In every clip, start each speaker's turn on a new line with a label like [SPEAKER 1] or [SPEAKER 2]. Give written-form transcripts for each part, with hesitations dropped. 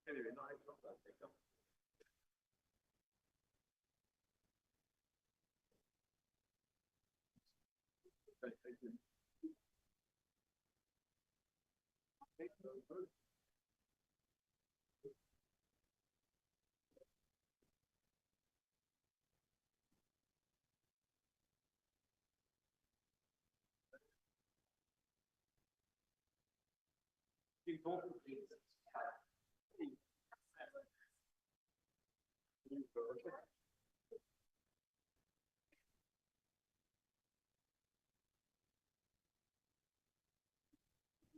[SPEAKER 1] Anyway, no, I thought that. Thank you.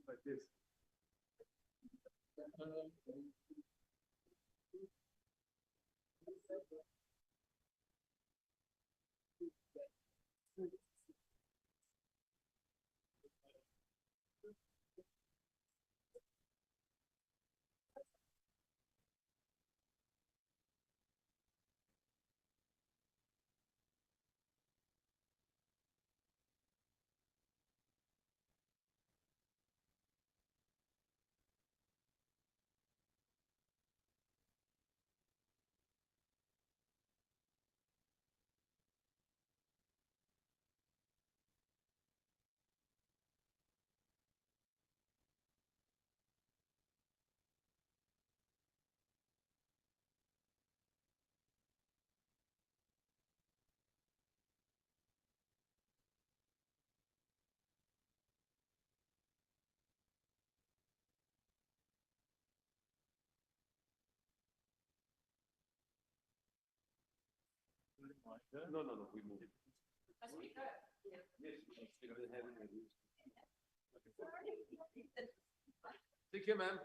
[SPEAKER 1] Like this. No, no, no, we moved. Yes, take care, man.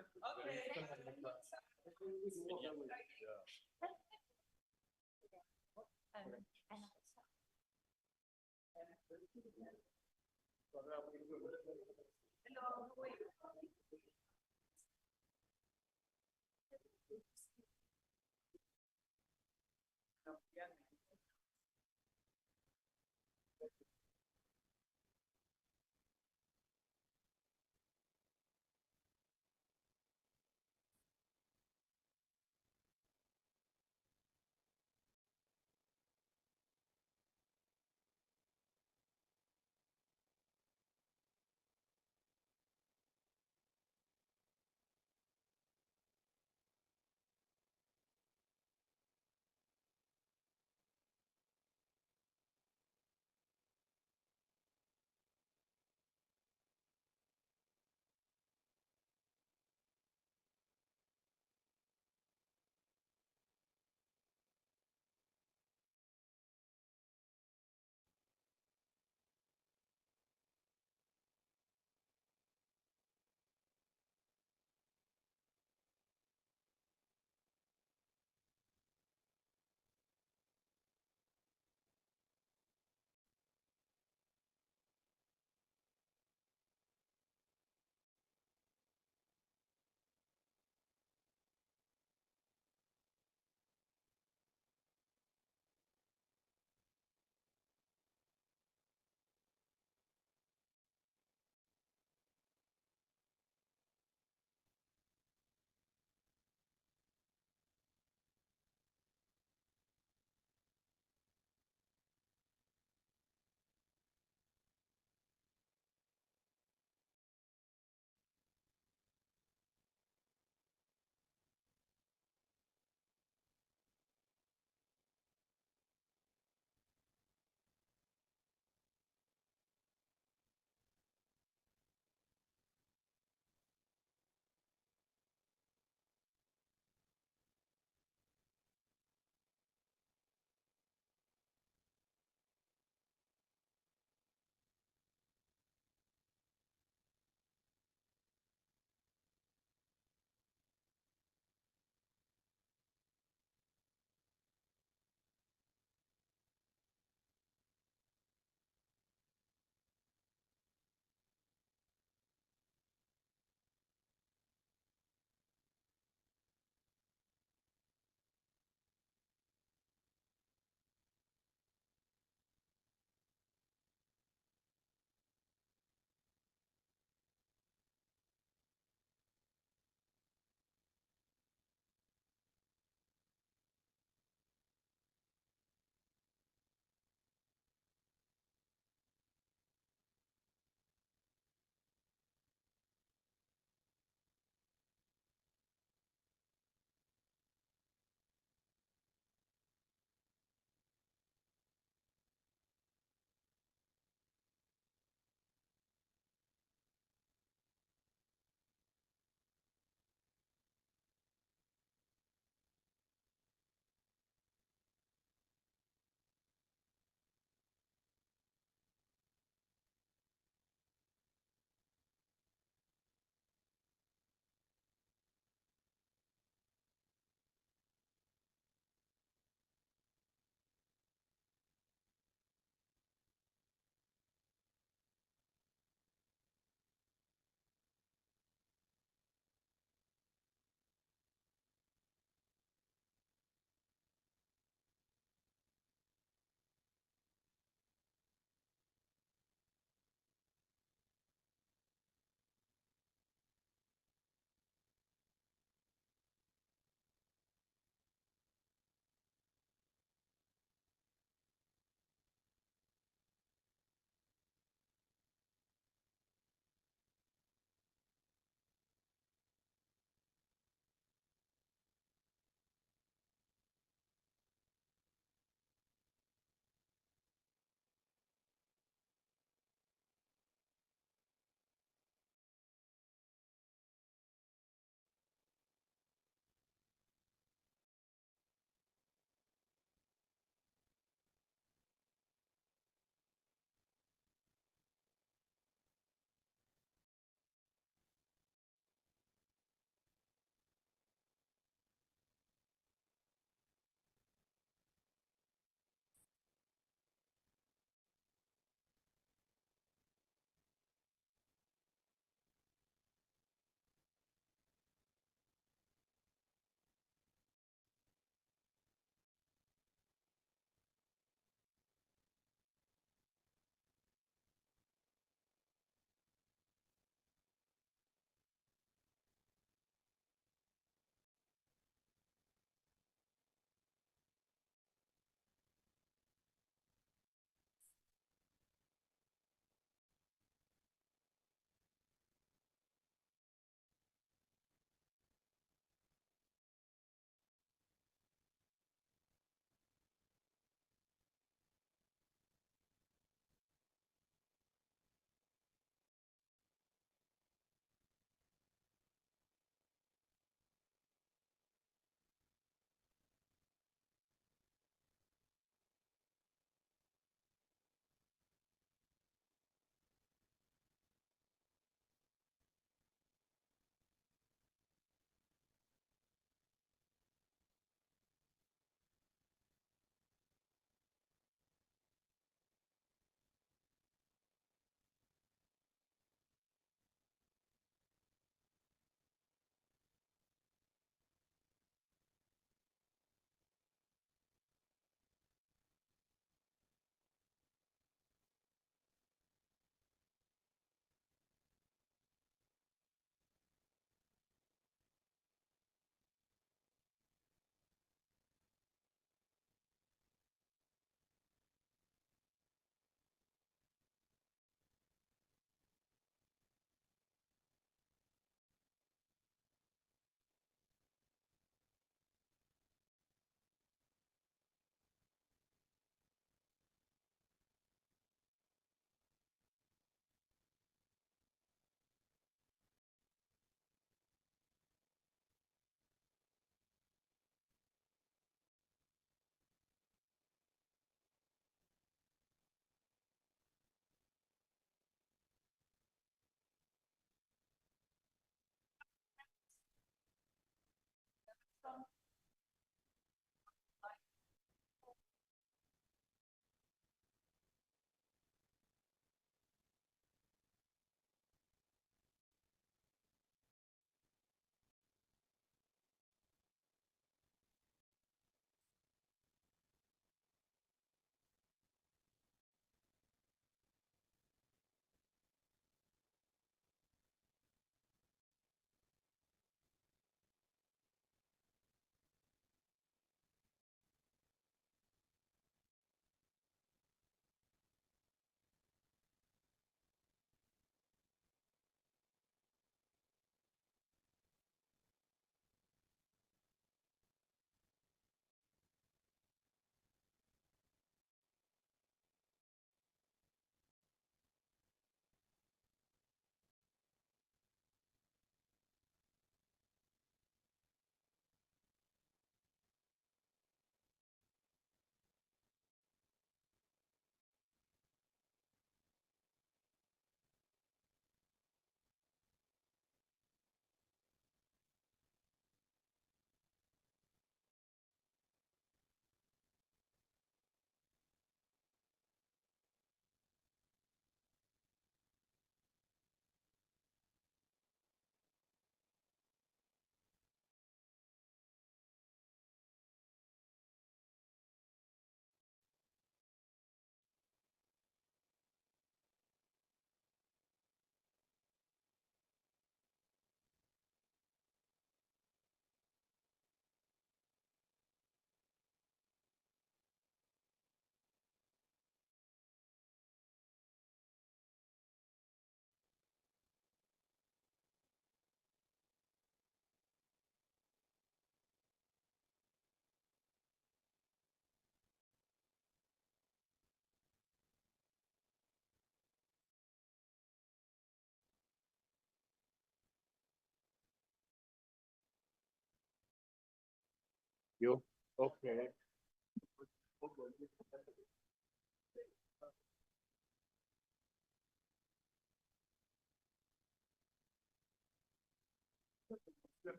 [SPEAKER 1] You? Okay.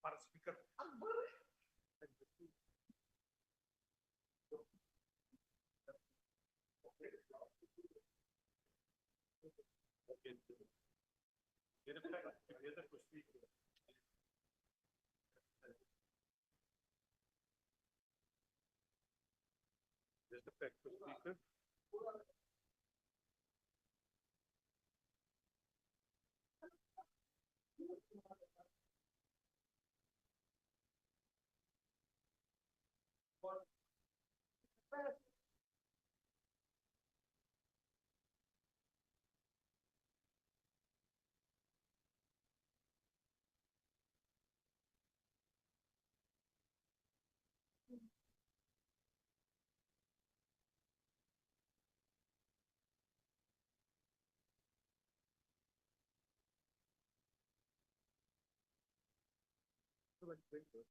[SPEAKER 1] Para speaker. Just effect for speaker.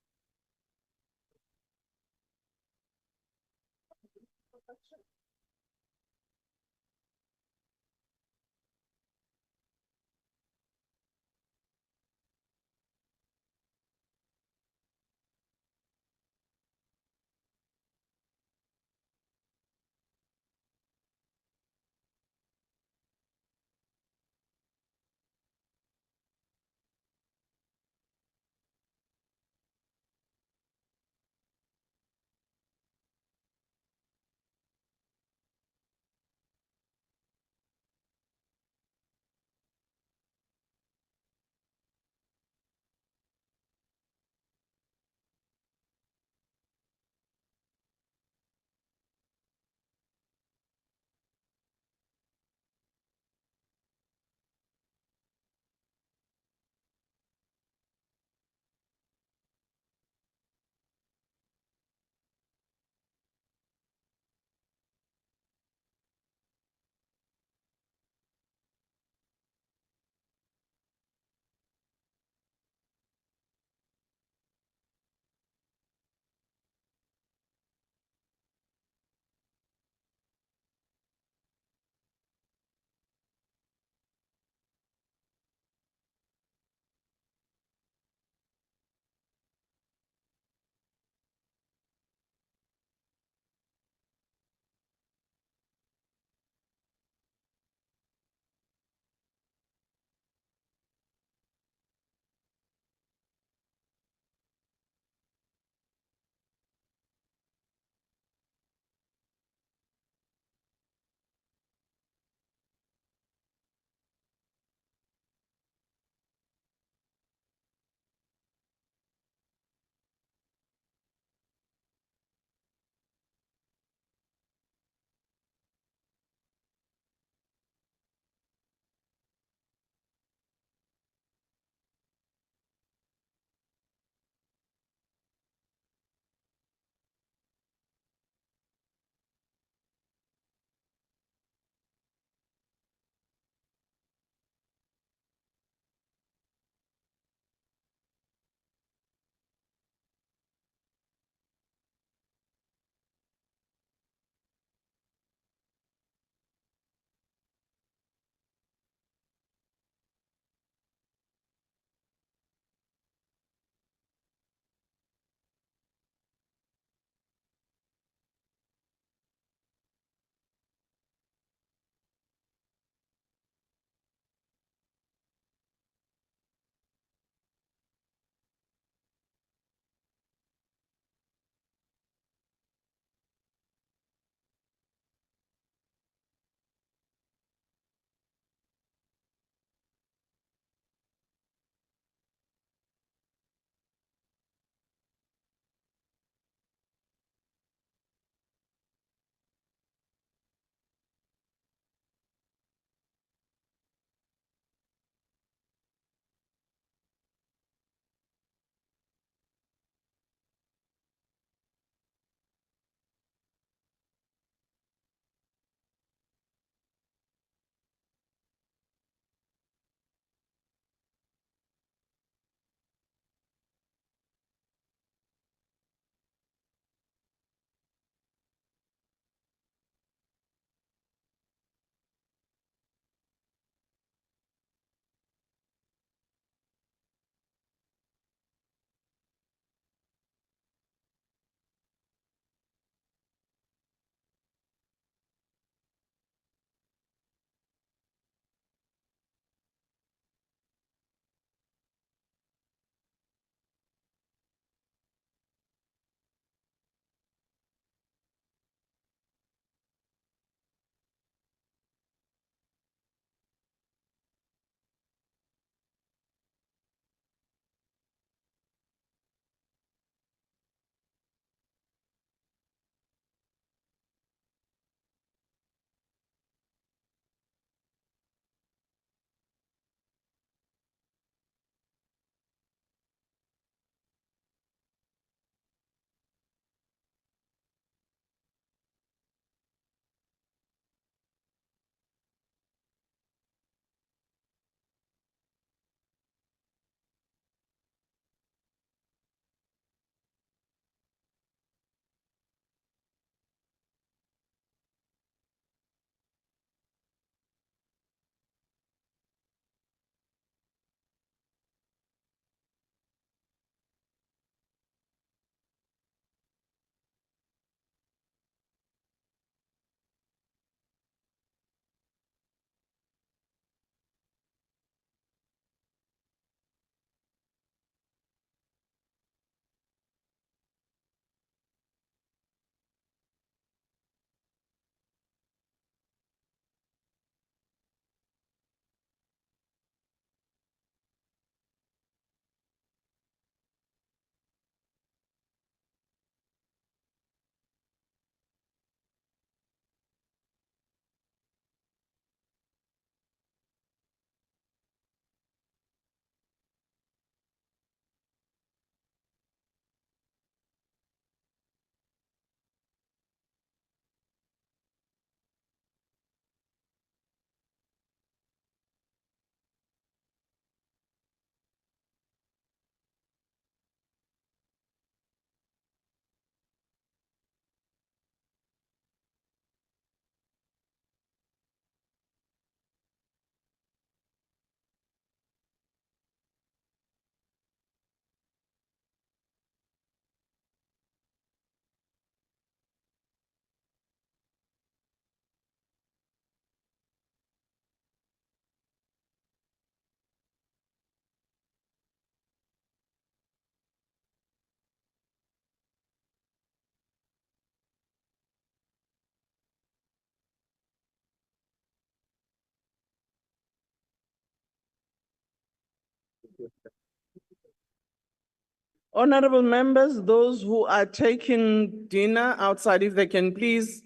[SPEAKER 2] Honorable members, those who are taking dinner outside, if they can please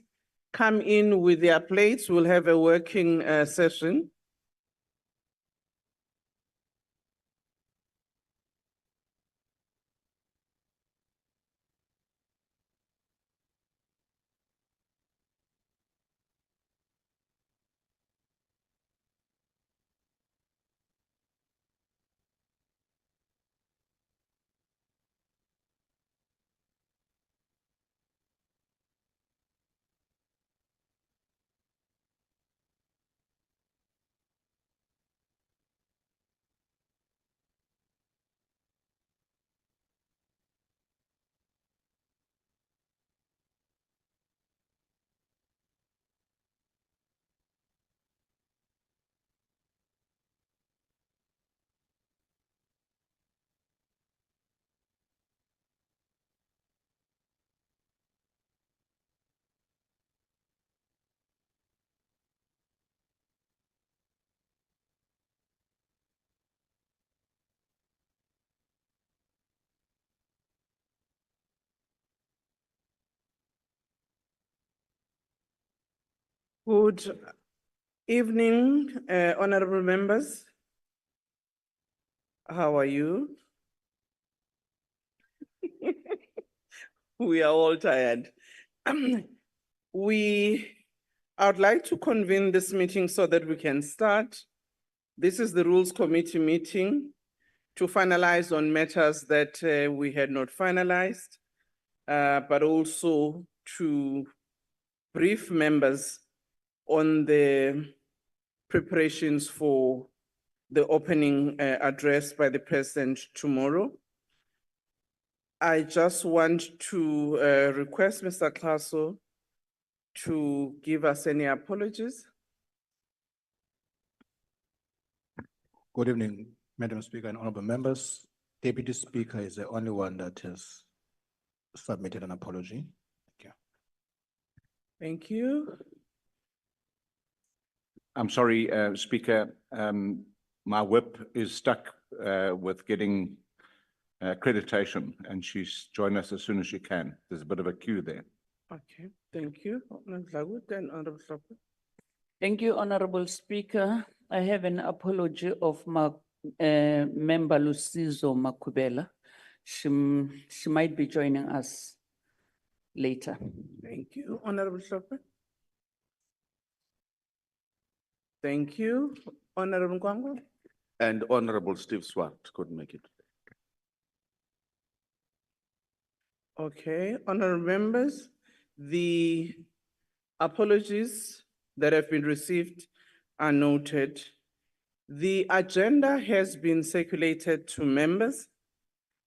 [SPEAKER 2] come in with their plates, we'll have a working session. Good evening, honorable members. How are you? We are all tired. I would like to convene this meeting so that we can start. This is the Rules Committee meeting to finalize on matters that we had not finalized, but also to brief members on the preparations for the opening address by the President tomorrow. I just want to request Mr. Klaso to give us any apologies.
[SPEAKER 3] Good evening, Madam Speaker and honorable members. Deputy Speaker is the only one that has submitted an apology. Thank you.
[SPEAKER 2] Thank you.
[SPEAKER 4] I'm sorry, Speaker. My whip is stuck with getting accreditation, and she's join us as soon as she can. There's a bit of a queue there.
[SPEAKER 2] Okay, thank you. Honorable Shopper.
[SPEAKER 5] Thank you, Honorable Speaker. I have an apology of my member Lucizo Makubela. She might be joining us later.
[SPEAKER 2] Thank you, Honorable Shopper. Thank you, Honorable Kwango.
[SPEAKER 6] And Honorable Steve Swart couldn't make it.
[SPEAKER 2] Okay, honorable members, the apologies that have been received are noted. The agenda has been circulated to members.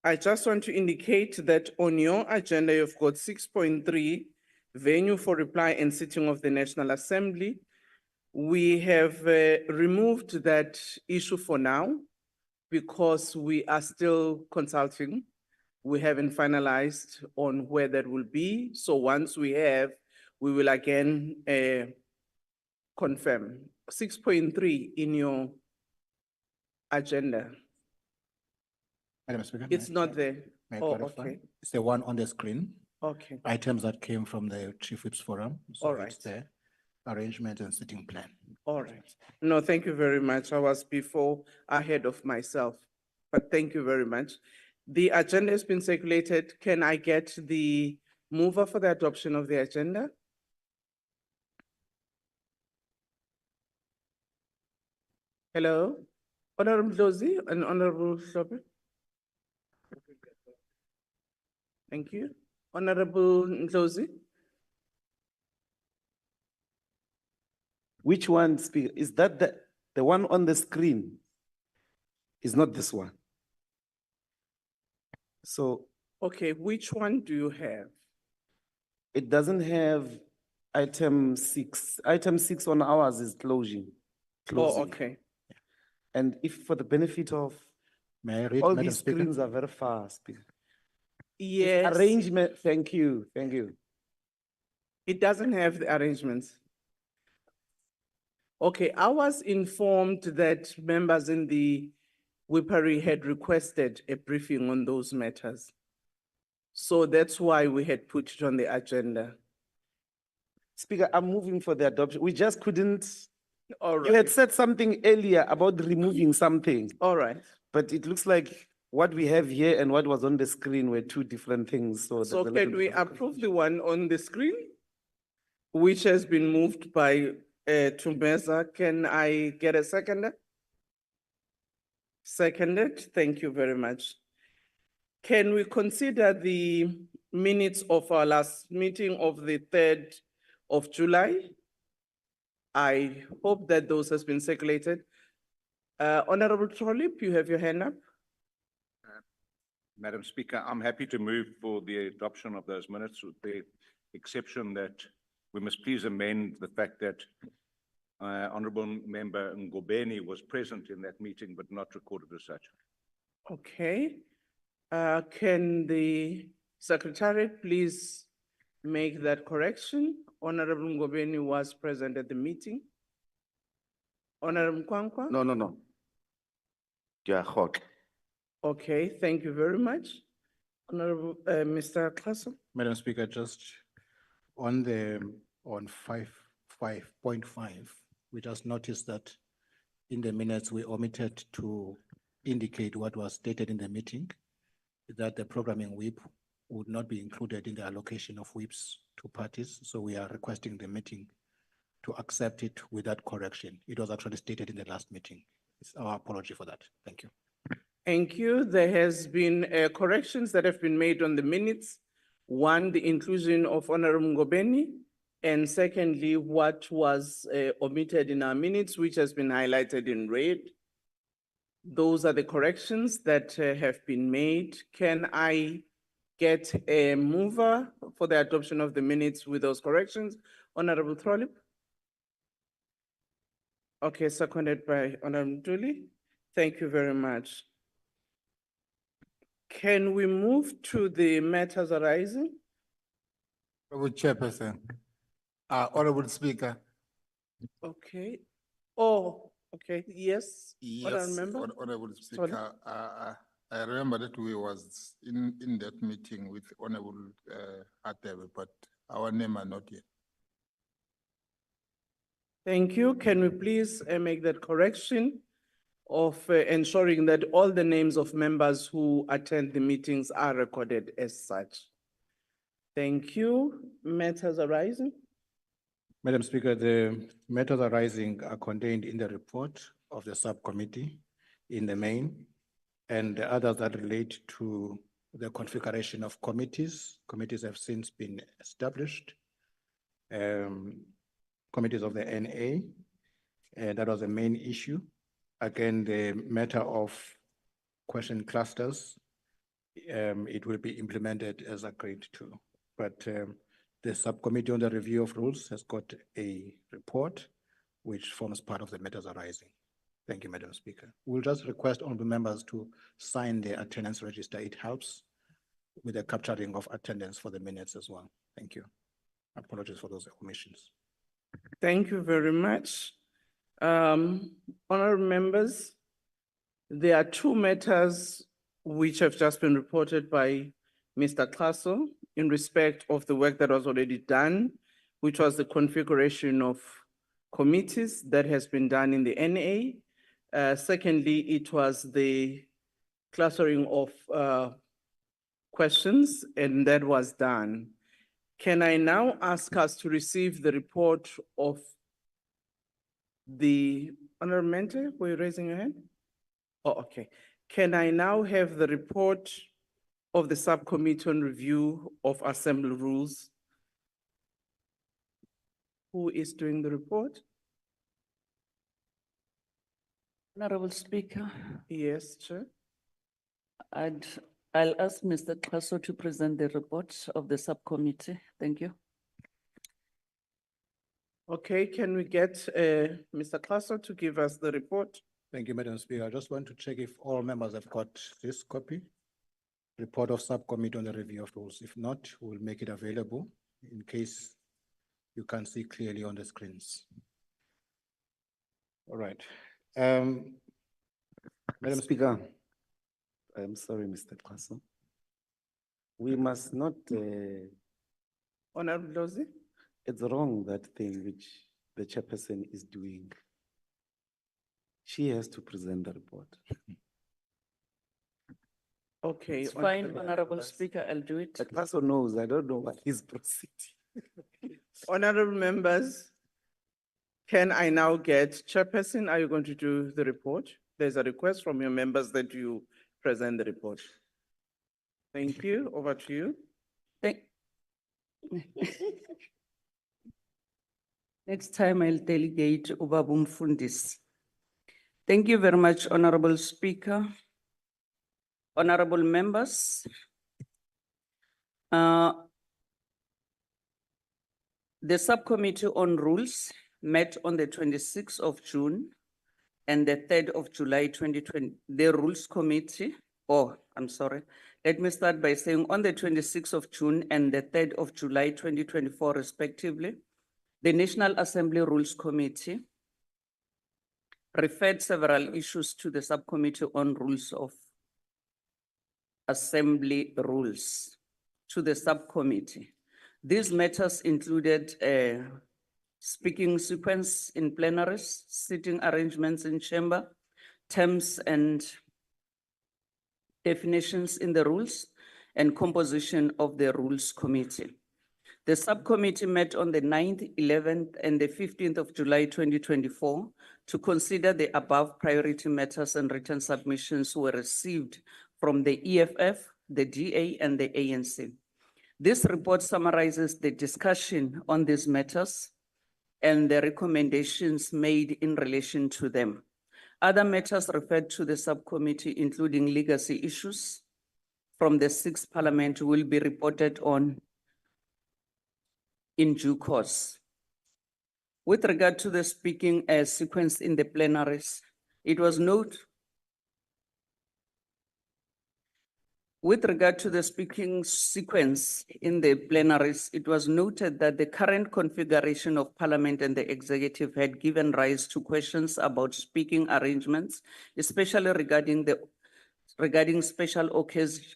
[SPEAKER 2] I just want to indicate that on your agenda, you've got 6.3, venue for reply and sitting of the National Assembly. We have removed that issue for now because we are still consulting. We haven't finalized on where that will be. So once we have, we will again confirm. 6.3 in your agenda.
[SPEAKER 3] Madam Speaker.
[SPEAKER 2] It's not there.
[SPEAKER 3] May I
[SPEAKER 2] Oh,
[SPEAKER 3] clarify?
[SPEAKER 2] okay.
[SPEAKER 3] It's the one on the screen,
[SPEAKER 2] Okay,
[SPEAKER 3] items that came from the Chief Whips Forum. So
[SPEAKER 2] All right.
[SPEAKER 3] it's the arrangement and sitting plan.
[SPEAKER 2] all right. No, thank you very much. I was before ahead of myself, but thank you very much. The agenda has been circulated. Can I get the mover for the adoption of the agenda? Hello, Honorable Dozie and Honorable Shopper. Thank you. Honorable Dozie.
[SPEAKER 7] Which one, Speaker? Is that the one on the screen? Is not this one. So
[SPEAKER 2] Okay, which one do you have?
[SPEAKER 7] it doesn't have item 6. Item 6 on ours is closing.
[SPEAKER 2] Oh,
[SPEAKER 7] Closing.
[SPEAKER 2] okay.
[SPEAKER 7] And if for the benefit of
[SPEAKER 3] May I read,
[SPEAKER 7] all
[SPEAKER 3] Madam
[SPEAKER 7] these
[SPEAKER 3] Speaker?
[SPEAKER 7] screens are very fast. Speaker.
[SPEAKER 2] Yes,
[SPEAKER 7] Arrangement, thank you, thank you.
[SPEAKER 2] it doesn't have the arrangements. Okay, I was informed that members in the Whippery had requested a briefing on those matters. So that's why we had put it on the agenda.
[SPEAKER 7] Speaker, I'm moving for the adoption. We just couldn't,
[SPEAKER 2] All
[SPEAKER 7] you had
[SPEAKER 2] right,
[SPEAKER 7] said something earlier about removing something,
[SPEAKER 2] all right.
[SPEAKER 7] but it looks like what we have here and what was on the screen were two different things, so.
[SPEAKER 2] So
[SPEAKER 7] there's a little
[SPEAKER 2] can we
[SPEAKER 7] bit of
[SPEAKER 2] approve the one on the screen? Which has been moved by Tumeza. Can I get a seconder? Seconded, thank you very much. Can we consider the minutes of our last meeting of the 3rd of July? I hope that those has been circulated. Honorable Trolip, you have your hand up.
[SPEAKER 4] Madam Speaker, I'm happy to move for the adoption of those minutes with the exception that we must please amend the fact that Honorable Member Ngobeni was present in that meeting but not recorded as such.
[SPEAKER 2] Okay. Can the Secretariat please make that correction? Honorable Ngobeni was present at the meeting. Honorable Kwankwa?
[SPEAKER 6] No. Diakgotla.
[SPEAKER 2] Okay, thank you very much. Honorable, Mr. Klassen?
[SPEAKER 3] Madam Speaker, just on 5.5, we just noticed that in the minutes, we omitted to indicate what was stated in the meeting, that the programming whip would not be included in the allocation of whips to parties. So we are requesting the meeting to accept it with that correction. It was actually stated in the last meeting. It's our apology for that. Thank you.
[SPEAKER 2] Thank you. There has been corrections that have been made on the minutes. One, the inclusion of Honorable Ngobeni, and secondly, what was omitted in our minutes, which has been highlighted in red. Those are the corrections that have been made. Can I get a mover for the adoption of the minutes with those corrections? Honorable Trolip? Okay, seconded by Honorable Dooley. Thank you very much. Can we move to the matters arising?
[SPEAKER 8] Honorable Chairperson, Honorable Speaker.
[SPEAKER 2] Okay. Oh, okay, yes. What I
[SPEAKER 8] Yes,
[SPEAKER 2] remember?
[SPEAKER 8] Honorable
[SPEAKER 2] Sorry.
[SPEAKER 8] Speaker, I remember that we was in that meeting with Honorable Atebe, but our name are not yet.
[SPEAKER 2] Thank you. Can we please make that correction of ensuring that all the names of members who attend the meetings are recorded as such? Thank you. Matters arising?
[SPEAKER 3] Madam Speaker, the matters arising are contained in the report of the subcommittee in the main, and the others that relate to the configuration of committees. Committees have since been established. Committees of the NA, and that was the main issue. Again, the matter of question clusters, it will be implemented as agreed to. But the subcommittee on the review of rules has got a report which forms part of the matters arising. Thank you, Madam Speaker. We'll just request honorable members to sign the attendance register. It helps with the capturing of attendance for the minutes as well. Thank you. Apologies for those omissions.
[SPEAKER 2] Thank you very much. Honorable members, there are two matters which have just been reported by Mr. Klasso in respect of the work that was already done, which was the configuration of committees that has been done in the NA. Secondly, it was the clustering of questions, and that was done. Can I now ask us to receive the report of the Honorable Mente? Were you raising your hand? Oh, okay. Can I now have the report of the subcommittee on review of assembly rules? Who is doing the report?
[SPEAKER 5] Honorable Speaker,
[SPEAKER 2] Yes, Chair.
[SPEAKER 5] I'll ask Mr. Klasso to present the report of the subcommittee. Thank you.
[SPEAKER 2] Okay, can we get Mr. Klasso to give us the report?
[SPEAKER 3] Thank you, Madam Speaker. I just want to check if all members have got this copy. Report of subcommittee on the review of rules. If not, we'll make it available in case you can't see clearly on the screens. All right. Madam
[SPEAKER 7] Speaker, I'm sorry, Mr. Kwaso. We must not,
[SPEAKER 2] Honorable Lozi?
[SPEAKER 7] it's wrong, that thing which the chairperson is doing. She has to present the report.
[SPEAKER 2] Okay.
[SPEAKER 5] It's fine,
[SPEAKER 2] Honorable-
[SPEAKER 5] Honorable Speaker, I'll do it.
[SPEAKER 7] The Kwaso knows, I don't know what he's proceeding.
[SPEAKER 2] Honorable members, can I now get chairperson, are you going to do the report? There's a request from your members that you present the report. Thank you. Over to you.
[SPEAKER 5] Thank. Next time I'll delegate Ubabum Fundis. Thank you very much, Honorable Speaker. Honorable members. The Subcommittee on Rules met on the 26th of June and the 3rd of July 2020. The Rules Committee, I'm sorry. Let me start by saying on the 26th of June and the 3rd of July 2024 respectively, the National Assembly Rules Committee referred several issues to the Subcommittee on Rules of Assembly Rules to the subcommittee. These matters included speaking sequence in plenaries, sitting arrangements in chamber, terms and definitions in the rules, and composition of the Rules Committee. The subcommittee met on the 9th, 11th, and the 15th of July 2024 to consider the above priority matters, and written submissions were received from the EFF, the DA, and the ANC. This report summarizes the discussion on these matters and the recommendations made in relation to them. Other matters referred to the subcommittee, including legacy issues from the 6th Parliament, will be reported on in due course. With regard to the speaking sequence in the plenaries, it was noted. With regard to the speaking sequence in the plenaries, it was noted that the current configuration of Parliament and the executive had given rise to questions about speaking arrangements, especially regarding special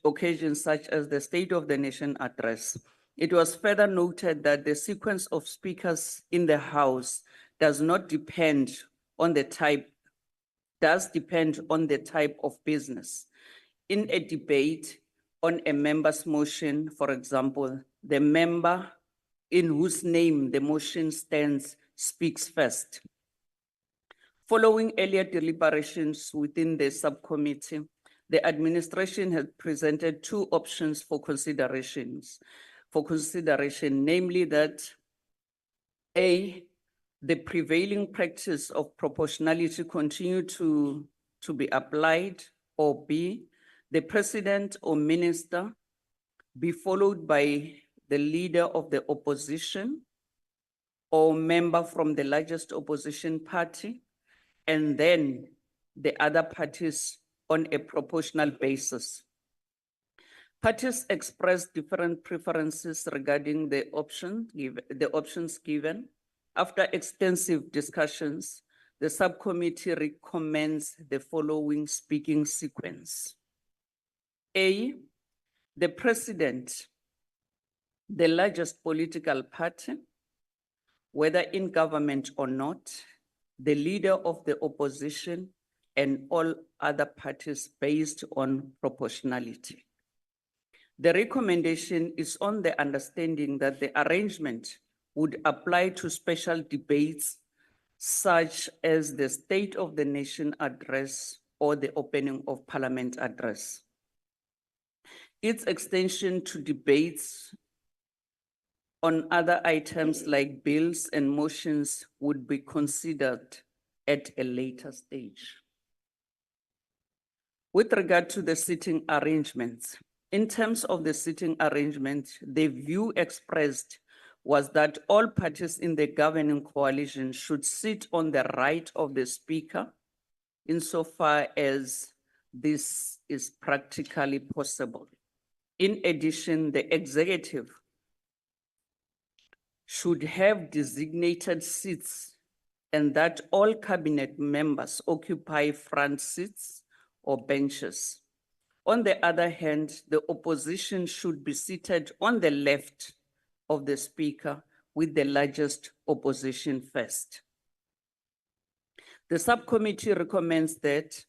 [SPEAKER 5] occasions such as the State of the Nation address. It was further noted that the sequence of speakers in the House does depend on the type of business. In a debate on a member's motion, for example, the member in whose name the motion stands speaks first. Following earlier deliberations within the subcommittee, the administration had presented two options for consideration, namely that A, the prevailing practice of proportionality continue to be applied, or B, the president or minister be followed by the leader of the opposition or member from the largest opposition party, and then the other parties on a proportional basis. Parties expressed different preferences regarding the options given. After extensive discussions, the subcommittee recommends the following speaking sequence. A, the president, the largest political party, whether in government or not, the leader of the opposition, and all other parties based on proportionality. The recommendation is on the understanding that the arrangement would apply to special debates such as the State of the Nation address or the opening of Parliament address. Its extension to debates on other items like bills and motions would be considered at a later stage. With regard to the sitting arrangements, in terms of the sitting arrangement, the view expressed was that all parties in the governing coalition should sit on the right of the speaker insofar as this is practically possible. In addition, the executive should have designated seats, and that all cabinet members occupy front seats or benches. On the other hand, the opposition should be seated on the left of the speaker with the largest opposition first. The subcommittee recommends that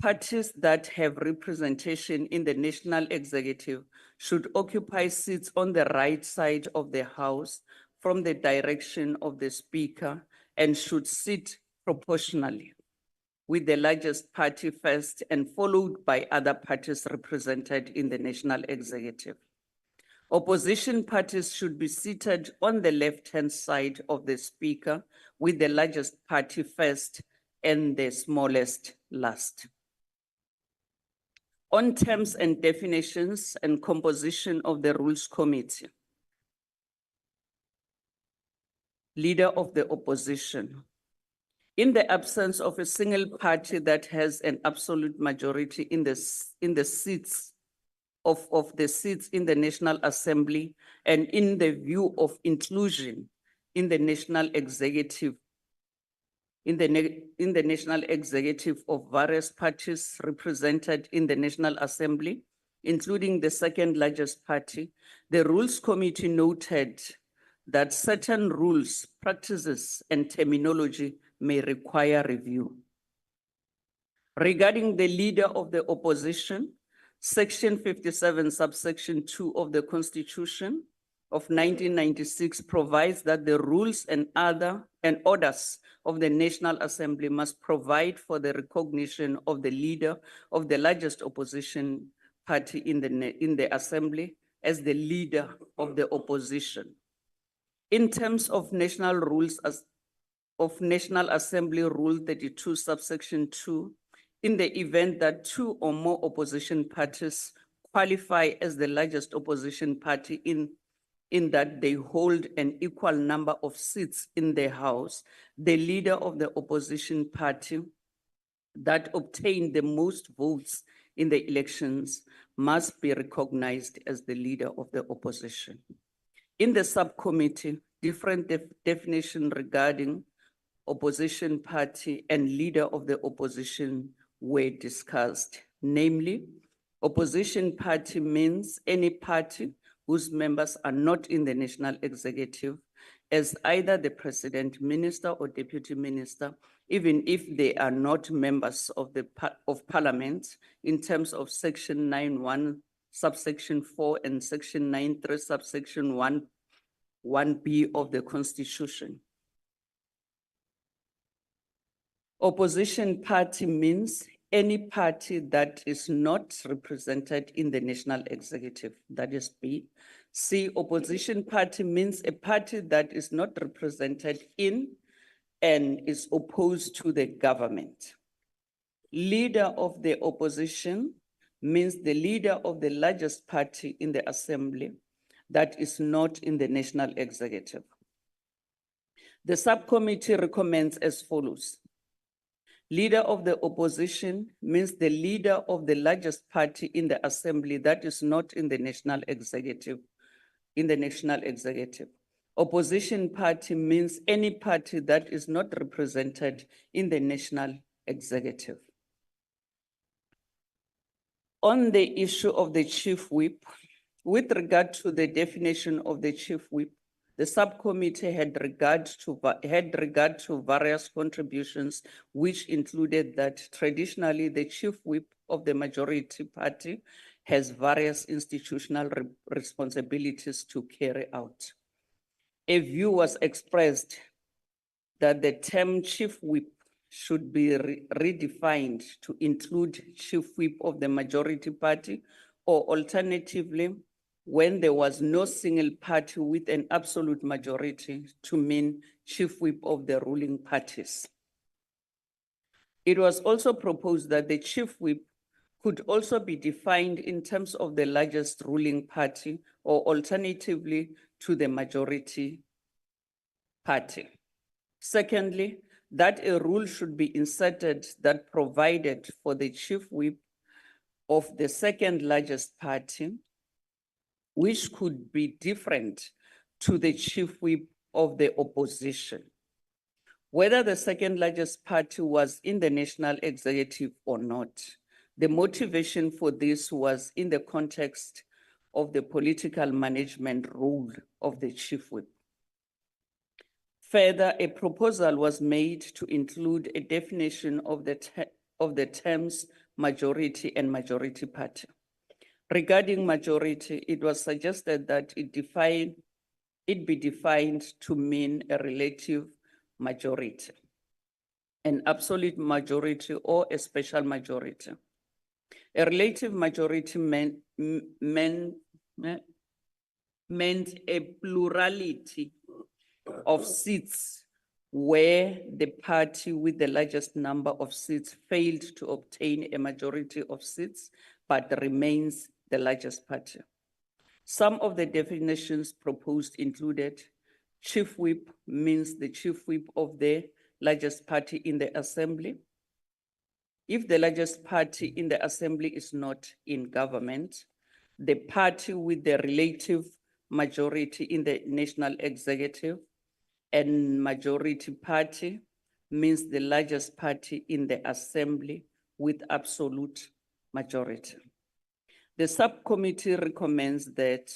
[SPEAKER 5] parties that have representation in the national executive should occupy seats on the right side of the House from the direction of the speaker and should sit proportionally, with the largest party first and followed by other parties represented in the national executive. Opposition parties should be seated on the left-hand side of the speaker with the largest party first and the smallest last. On terms and definitions and composition of the Rules Committee. Leader of the opposition. In the absence of a single party that has an absolute majority in the seats of the seats in the National Assembly and in the view of inclusion in the national executive, in the national executive of various parties represented in the National Assembly, including the second largest party, the Rules Committee noted that certain rules, practices, and terminology may require review. Regarding the leader of the opposition, Section 57, subsection 2 of the Constitution of 1996 provides that the rules and orders of the National Assembly must provide for the recognition of the leader of the largest opposition party in the Assembly as the leader of the opposition. In terms of national rules of National Assembly Rule 32, subsection 2, in the event that two or more opposition parties qualify as the largest opposition party in that they hold an equal number of seats in the House, the leader of the opposition party that obtained the most votes in the elections must be recognized as the leader of the opposition. In the subcommittee, different definitions regarding opposition party and leader of the opposition were discussed. Namely, opposition party means any party whose members are not in the national executive as either the president, minister, or deputy minister, even if they are not members of parliament in terms of section 9(1), subsection 4, and section 9(3), subsection 1(b) of the Constitution. Opposition party means any party that is not represented in the national executive, that is B. C, opposition party means a party that is not represented in and is opposed to the government. Leader of the opposition means the leader of the largest party in the assembly that is not in the national executive. The subcommittee recommends as follows. Leader of the opposition means the leader of the largest party in the assembly that is not in the national executive. Opposition party means any party that is not represented in the national executive. On the issue of the chief whip, with regard to the definition of the chief whip, the subcommittee had regard to various contributions, which included that traditionally the chief whip of the majority party has various institutional responsibilities to carry out. A view was expressed that the term chief whip should be redefined to include chief whip of the majority party, or alternatively, when there was no single party with an absolute majority, to mean chief whip of the ruling parties. It was also proposed that the chief whip could also be defined in terms of the largest ruling party, or alternatively to the majority party. Secondly, that a rule should be inserted that provided for the chief whip of the second largest party, which could be different to the chief whip of the opposition, whether the second largest party was in the national executive or not. The motivation for this was in the context of the political management role of the chief whip. Further, a proposal was made to include a definition of the terms majority and majority party. Regarding majority, it was suggested that it be defined to mean a relative majority, an absolute majority, or a special majority. A relative majority meant a plurality of seats where the party with the largest number of seats failed to obtain a majority of seats, but remains the largest party. Some of the definitions proposed included: chief whip means the chief whip of the largest party in the assembly. If the largest party in the assembly is not in government, the party with the relative majority in the national executive and majority party means the largest party in the assembly with absolute majority. The subcommittee recommends that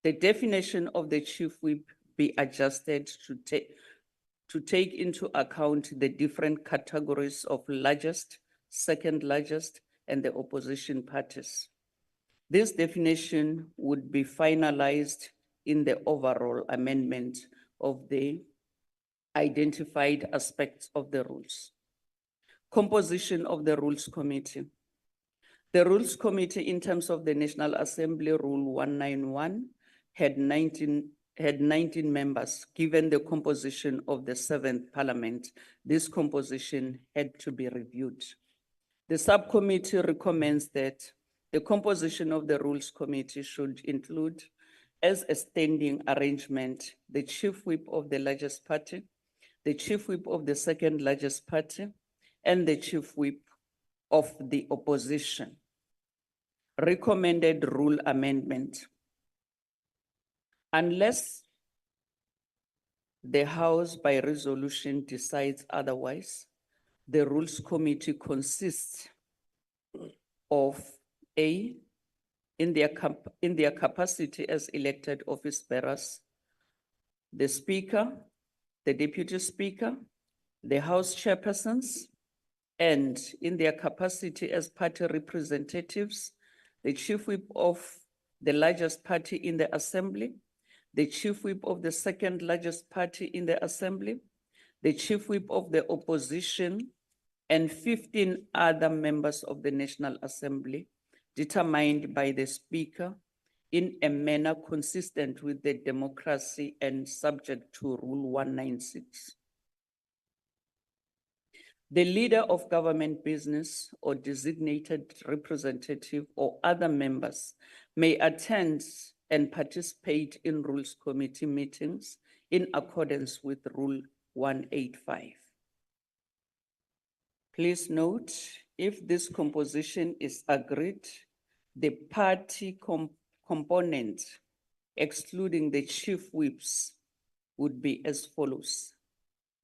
[SPEAKER 5] the definition of the chief whip be adjusted to take into account the different categories of largest, second largest, and the opposition parties. This definition would be finalized in the overall amendment of the identified aspects of the rules. Composition of the Rules Committee. The Rules Committee, in terms of the National Assembly Rule 191, had 19 members. Given the composition of the 7th Parliament, this composition had to be reviewed. The subcommittee recommends that the composition of the Rules Committee should include, as a standing arrangement, the chief whip of the largest party, the chief whip of the second largest party, and the chief whip of the opposition. Recommended rule amendment. Unless the House by resolution decides otherwise, the Rules Committee consists of A, in their capacity as elected office bearers, the Speaker, the Deputy Speaker, the House Chairpersons, and in their capacity as party representatives, the Chief Whip of the largest party in the Assembly, the Chief Whip of the second largest party in the Assembly, the Chief Whip of the opposition, and 15 other members of the National Assembly, determined by the Speaker in a manner consistent with the democracy and subject to Rule 196. The leader of government business or designated representative or other members may attend and participate in Rules Committee meetings in accordance with Rule 185. Please note, if this composition is agreed, the party component, excluding the chief whips, would be as follows: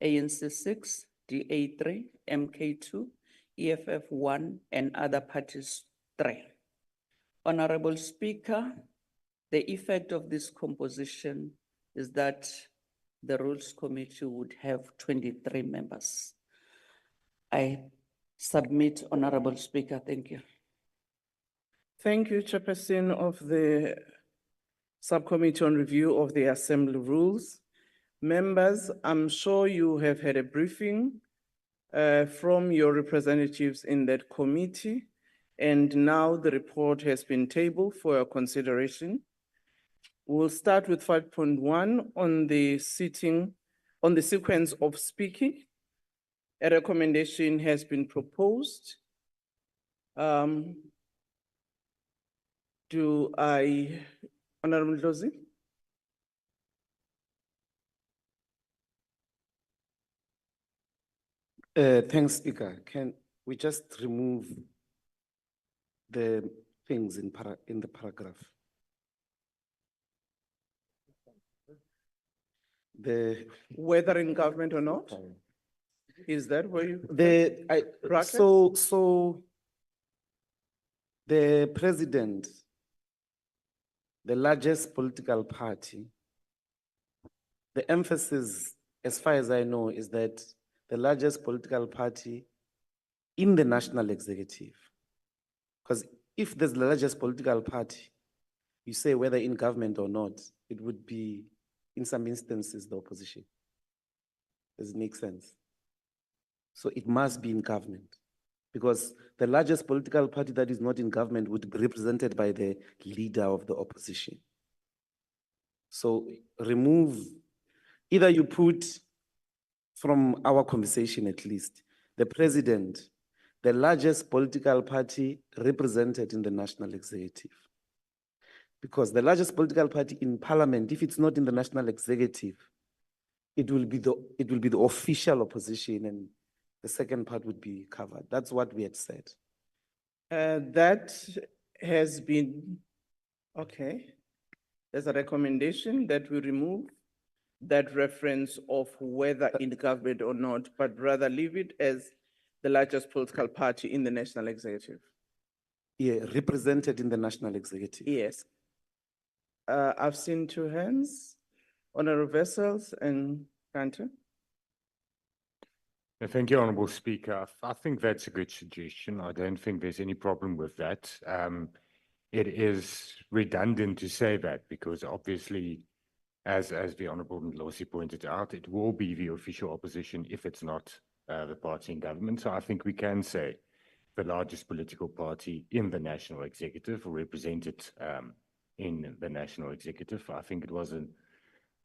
[SPEAKER 5] ANC 6, DA 3, MK 2, EFF 1, and other parties 3. Honorable Speaker, the effect of this composition is that the Rules Committee would have 23 members. I submit, Honorable Speaker. Thank you.
[SPEAKER 2] Thank you, Chairperson of the Subcommittee on Review of the Assembly Rules. Members, I'm sure you have had a briefing from your representatives in that committee, and now the report has been tabled for your consideration. We'll start with 5.1 on the sequence of speaking. A recommendation has been proposed. Honorable Dlozi?
[SPEAKER 7] Thanks, Speaker. Can we just remove the things in the paragraph?
[SPEAKER 2] Whether in government or not? Is that where you?
[SPEAKER 7] Bracket? So The president, the largest political party, the emphasis, as far as I know, is that the largest political party in the national executive. Because if there's the largest political party, you say whether in government or not, it would be, in some instances, the opposition. Does it make sense? So it must be in government. Because the largest political party that is not in government would be represented by the leader of the opposition. So remove, either you put, from our conversation at least, the president, the largest political party represented in the national executive. Because the largest political party in parliament, if it's not in the national executive, it will be the official opposition, and the second part would be covered. That's what we had said.
[SPEAKER 2] That has been, okay. There's a recommendation that we remove that reference of whether in government or not, but rather leave it as the largest political party in the national executive.
[SPEAKER 7] Yeah, represented in the national executive.
[SPEAKER 2] Yes. I've seen two hands, Honorable Vessels and Cantor.
[SPEAKER 9] Thank you, Honourable Speaker. I think that's a good suggestion. I don't think there's any problem with that. It is redundant to say that because obviously, as the Honourable Ndlozi pointed out, it will be the official opposition if it's not the party in government. So I think we can say the largest political party in the national executive, or represented in the national executive. I think it was an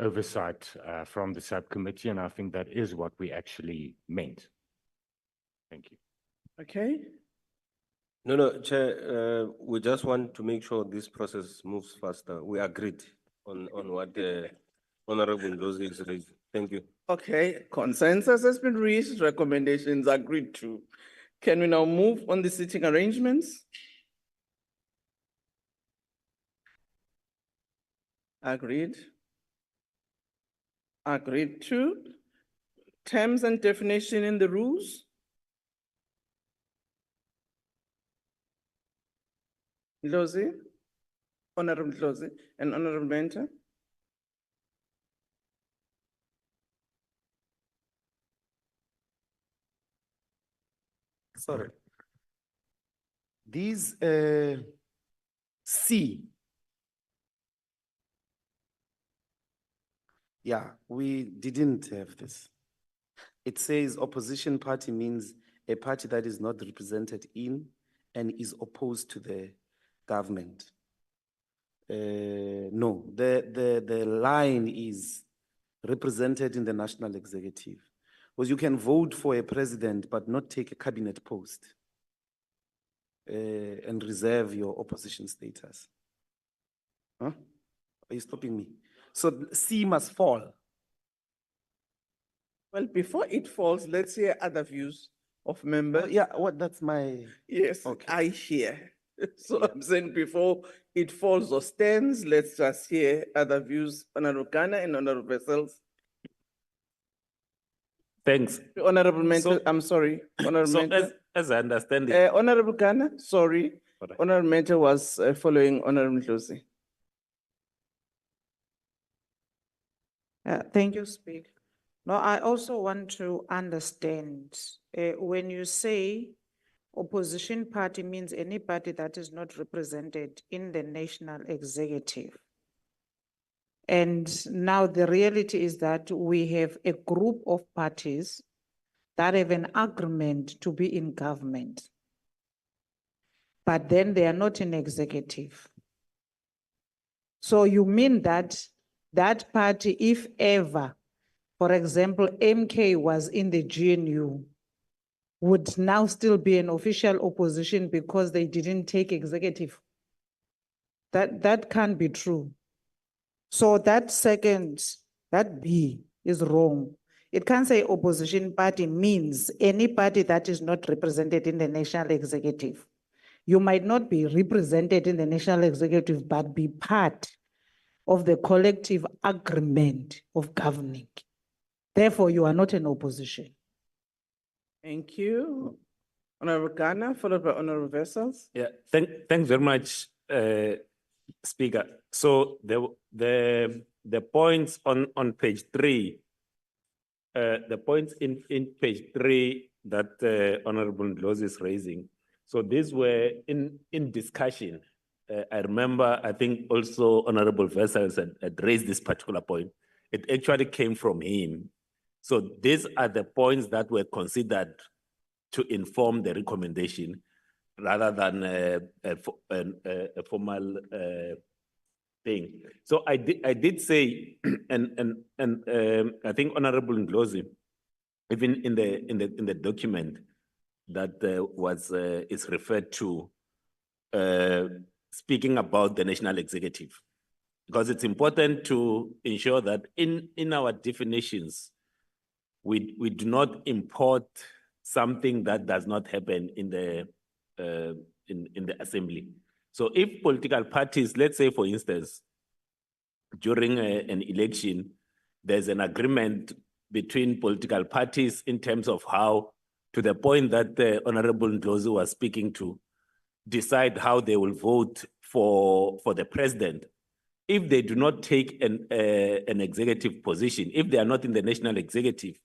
[SPEAKER 9] oversight from the subcommittee, and I think that is what we actually meant. Thank you.
[SPEAKER 2] Okay,
[SPEAKER 10] No, Chair, we just want to make sure this process moves faster. We agreed on what Honorable Ndlozi is raising. Thank you.
[SPEAKER 2] okay, consensus has been reached, recommendations agreed to. Can we now move on the seating arrangements? Agreed. Agreed to. Terms and definition in the rules. Ndlozi, Honorable Ndlozi, and Honorable Mentor.
[SPEAKER 7] Sorry. These C. Yeah, we didn't have this. It says opposition party means a party that is not represented in and is opposed to the government. No, the line is represented in the national executive. Because you can vote for a president but not take a cabinet post and reserve your opposition status. Huh? Are you stopping me? So C must fall.
[SPEAKER 2] Well, before it falls, let's hear other views of members.
[SPEAKER 7] Yeah, that's my.
[SPEAKER 2] Yes,
[SPEAKER 7] Okay.
[SPEAKER 2] I hear. So I'm saying before it falls or stands, let's just hear other views. Honorable Ghana and Honorable Vessels.
[SPEAKER 11] Thanks.
[SPEAKER 2] Honorable Mentor,
[SPEAKER 11] So-
[SPEAKER 2] I'm sorry. Honorable
[SPEAKER 11] So
[SPEAKER 2] Mentor.
[SPEAKER 11] as I understand it,
[SPEAKER 2] Honorable Ghana, sorry.
[SPEAKER 11] Alright.
[SPEAKER 2] Honorable Mentor was following Honorable Ndlozi.
[SPEAKER 12] Thank you, Speaker. No, I also want to understand, when you say opposition party means any party that is not represented in the national executive. And now the reality is that we have a group of parties that have an agreement to be in government. But then they are not in executive. So you mean that that party, if ever, for example, MK was in the GNU, would now still be an official opposition because they didn't take executive? That can't be true. So that B is wrong. It can't say opposition party means any party that is not represented in the national executive. You might not be represented in the national executive, but be part of the collective agreement of governing. Therefore, you are not an opposition.
[SPEAKER 2] Thank you. Honorable Ghana, followed by Honorable Vessels.
[SPEAKER 11] Yeah, thanks very much, Speaker. So the points on page 3, the points in page 3 that Honorable Ndlozi is raising. So these were in discussion. I remember, I think also Honorable Vessels had raised this particular point. It actually came from him. So these are the points that were considered to inform the recommendation rather than a formal thing. So I did say, and I think Honorable Ndlozi, even in the document that is referred to, speaking about the national executive, because it's important to ensure that in our definitions, we do not import something that does not happen in the assembly. So if political parties, let's say for instance, during an election, there's an agreement between political parties in terms of how, to the point that the Honorable Ndlozi was speaking to, decide how they will vote for the president. If they do not take an executive position, if they are not in the national executive,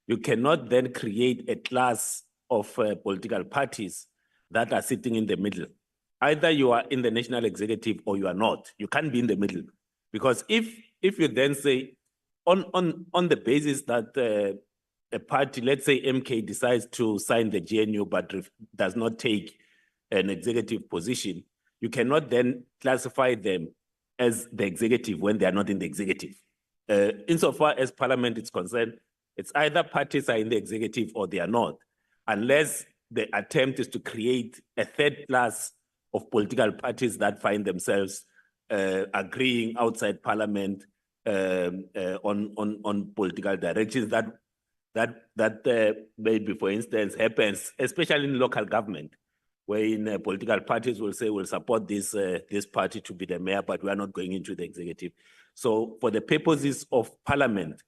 [SPEAKER 11] you cannot then create a class of political parties that are sitting in the middle. Either you are in the national executive or you are not. You can't be in the middle. Because if you then say, on the basis that a party, let's say MK, decides to sign the GNU but does not take an executive position, you cannot then classify them as the executive when they are not in the executive. Insofar as Parliament is concerned, it's either parties are in the executive or they are not, unless the attempt is to create a third class of political parties that find themselves agreeing outside Parliament on political directions that maybe, for instance, happens, especially in local government, where political parties will say, we'll support this party to be the mayor, but we are not going into the executive. So for the purposes of Parliament,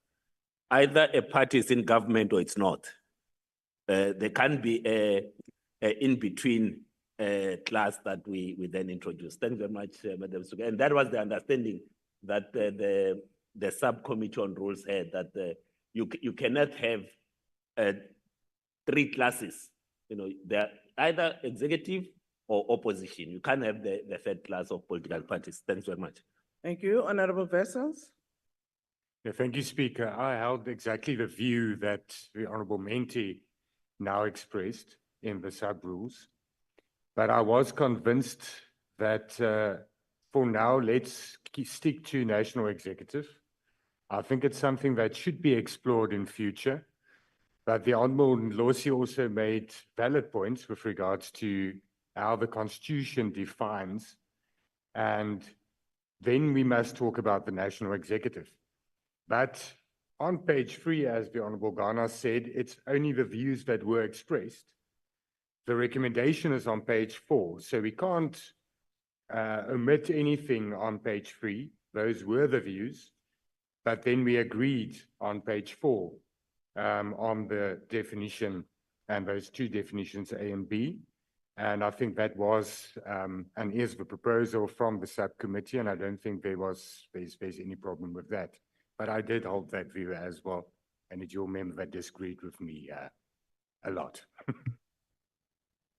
[SPEAKER 11] either a party is in government or it's not. There can't be a in-between class that we then introduce. Thank you very much, Madam Speaker. And that was the understanding that the subcommittee on rules had, that you cannot have 3 classes. You know, they're either executive or opposition. You can't have the third class of political parties. Thanks very much.
[SPEAKER 2] Thank you. Honorable Vessels.
[SPEAKER 9] Yeah, thank you, Speaker. I held exactly the view that the Honorable Menti now expressed in the sub-rules. But I was convinced that for now, let's stick to national executive. I think it's something that should be explored in future. But the Honorable Ndlozi also made valid points with regards to how the Constitution defines. And then we must talk about the national executive. But on page 3, as the Honorable Ghana said, it's only the views that were expressed. The recommendation is on page 4, so we can't omit anything on page 3. Those were the views. But then we agreed on page 4 on the definition and those 2 definitions, A and B. And I think that was and is the proposal from the subcommittee, and I don't think there's any problem with that. But I did hold that view as well, and it's your member that disagreed with me a lot.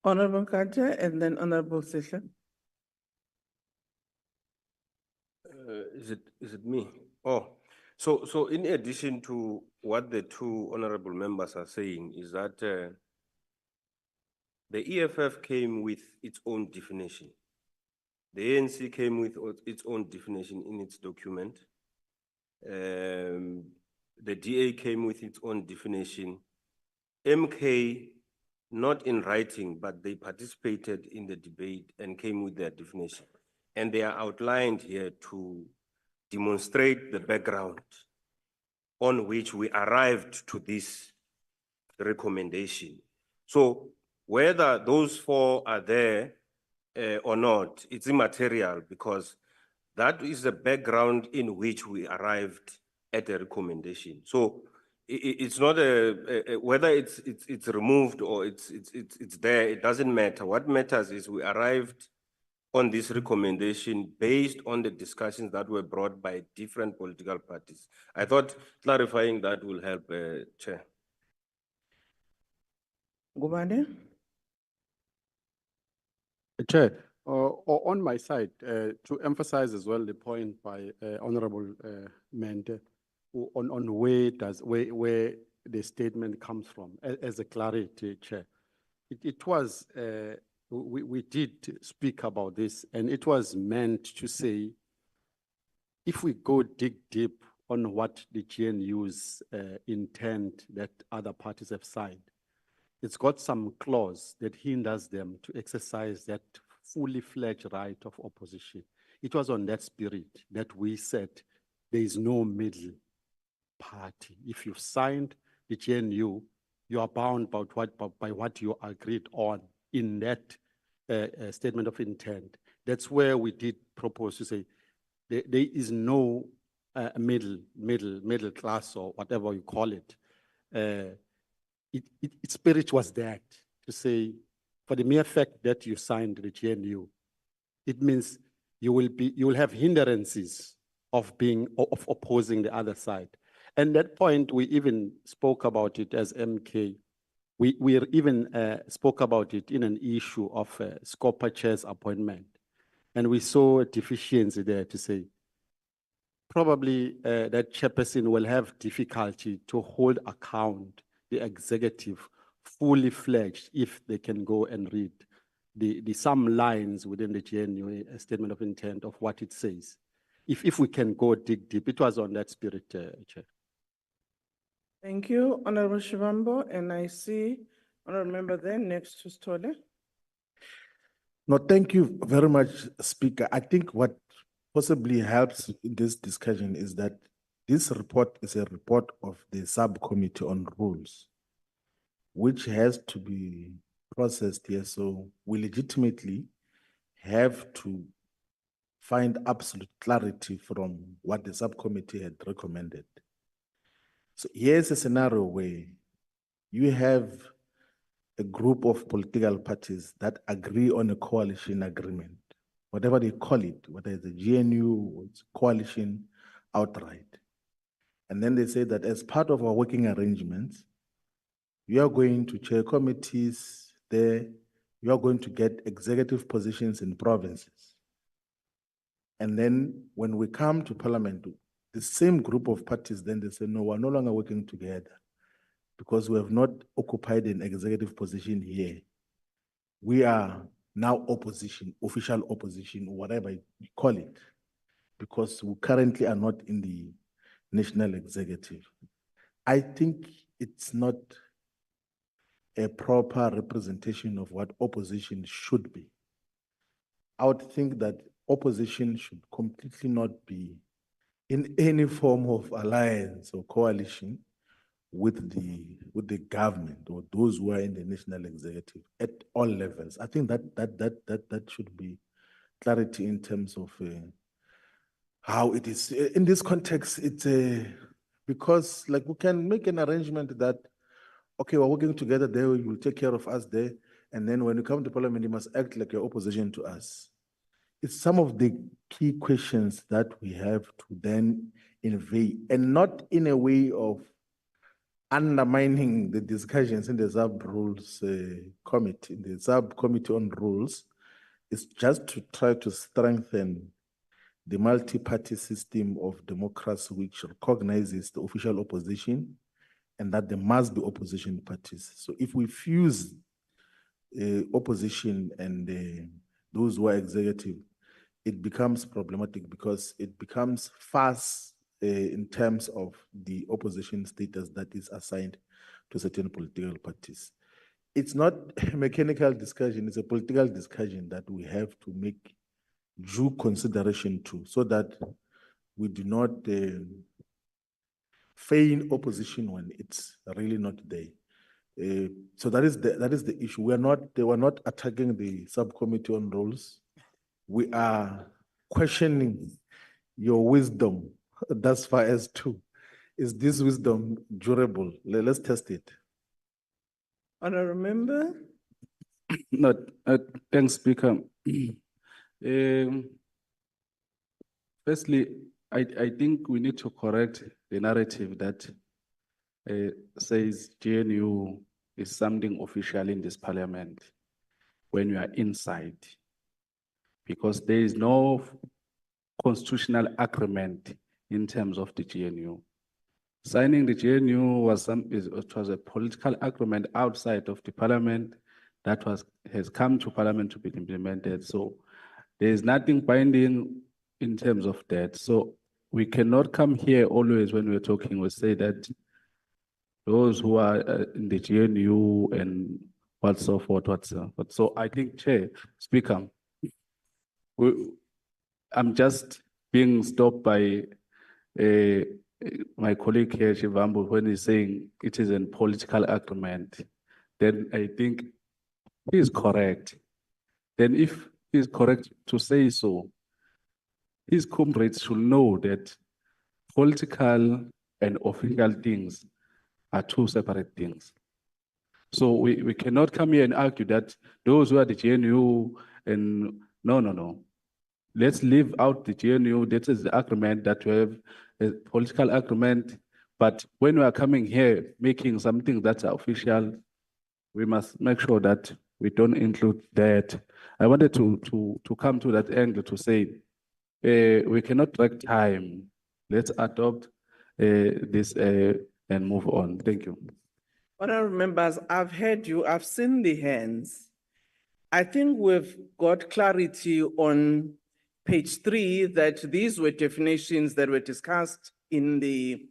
[SPEAKER 2] Honorable Kaja and then Honorable Session.
[SPEAKER 10] Is it me? Oh, so in addition to what the 2 honorable members are saying, is that the EFF came with its own definition. The ANC came with its own definition in its document. The DA came with its own definition. MK, not in writing, but they participated in the debate and came with their definition. And they are outlined here to demonstrate the background on which we arrived to this recommendation. So whether those 4 are there or not, it's immaterial, because that is the background in which we arrived at the recommendation. So it's not whether it's removed or it's there, it doesn't matter. What matters is we arrived on this recommendation based on the discussions that were brought by different political parties. I thought clarifying that will help, Chair.
[SPEAKER 2] Ngubane?
[SPEAKER 3] Chair, on my side, to emphasize as well the point by Honorable Mente on where the statement comes from, as a clarity, Chair. It was, we did speak about this, and it was meant to say, if we go dig deep on what the GNU's intent that other parties have signed, it's got some clause that hinders them to exercise that fully fledged right of opposition. It was on that spirit that we said there is no middle party. If you've signed the GNU, you are bound by what you agreed on in that statement of intent. That's where we did propose to say there is no middle class or whatever you call it. Its spirit was that, to say, for the mere fact that you signed the GNU, it means you will have hindrances of opposing the other side. And that point, we even spoke about it as MK. We even spoke about it in an issue of Scopa Chair's appointment. And we saw a deficiency there to say, probably that chairperson will have difficulty to hold account the executive fully fledged if they can go and read the some lines within the GNU statement of intent of what it says. If we can go dig deep, it was on that spirit, Chair.
[SPEAKER 2] Thank you, Honorable Shivambo, and I see Honorable Member there next to Stole.
[SPEAKER 13] No, thank you very much, Speaker. I think what possibly helps in this discussion is that this report is a report of the subcommittee on rules, which has to be processed here. So we legitimately have to find absolute clarity from what the subcommittee had recommended. So here's a scenario where you have a group of political parties that agree on a coalition agreement, whatever they call it, whether it's a GNU or it's coalition outright. And then they say that as part of our working arrangements, you are going to chair committees there, you are going to get executive positions in provinces. And then when we come to Parliament, the same group of parties, then they say, no, we're no longer working together because we have not occupied an executive position here. We are now opposition, official opposition, or whatever you call it, because we currently are not in the national executive. I think it's not a proper representation of what opposition should be. I would think that opposition should completely not be in any form of alliance or coalition with the government or those who are in the national executive at all levels. I think that should be clarity in terms of how it is. In this context, it's because like we can make an arrangement that, okay, we're working together there, you will take care of us there, and then when you come to Parliament, you must act like your opposition to us. It's some of the key questions that we have to then invade, and not in a way of undermining the discussions in the sub-rules committee, the subcommittee on rules. It's just to try to strengthen the multi-party system of democracy, which recognizes the official opposition and that there must be opposition parties. So if we fuse opposition and those who are executive, it becomes problematic because it becomes fast in terms of the opposition status that is assigned to certain political parties. It's not a mechanical discussion, it's a political discussion that we have to make due consideration to, so that we do not feign opposition when it's really not there. So that is the issue. They were not attacking the subcommittee on rules. We are questioning your wisdom thus far as to is this wisdom durable? Let's test it.
[SPEAKER 2] Honorable Member?
[SPEAKER 14] No, thanks, Speaker. Um, Firstly, I think we need to correct the narrative that says GNU is something official in this parliament when you are inside. Because there is no constitutional agreement in terms of the GNU. Signing the GNU was it was a political agreement outside of the parliament that has come to parliament to be implemented. So there is nothing binding in terms of that. So we cannot come here always when we're talking, we say that those who are in the GNU and what so forth, but so I think, Chair, Speaker, I'm just being stopped by my colleague here, Shivambu, when he's saying it is a political agreement. Then I think he is correct. Then if he's correct to say so, his comrades should know that political and official things are two separate things. So we cannot come here and argue that those who are the GNU and no. Let's leave out the GNU. That is the agreement that we have, a political agreement. But when we are coming here, making something that's official, we must make sure that we don't include that. I wanted to come to that angle to say, we cannot drag time. Let's adopt this and move on. Thank you.
[SPEAKER 2] Honorable members, I've heard you, I've seen the hands. I think we've got clarity on page 3 that these were definitions that were discussed in the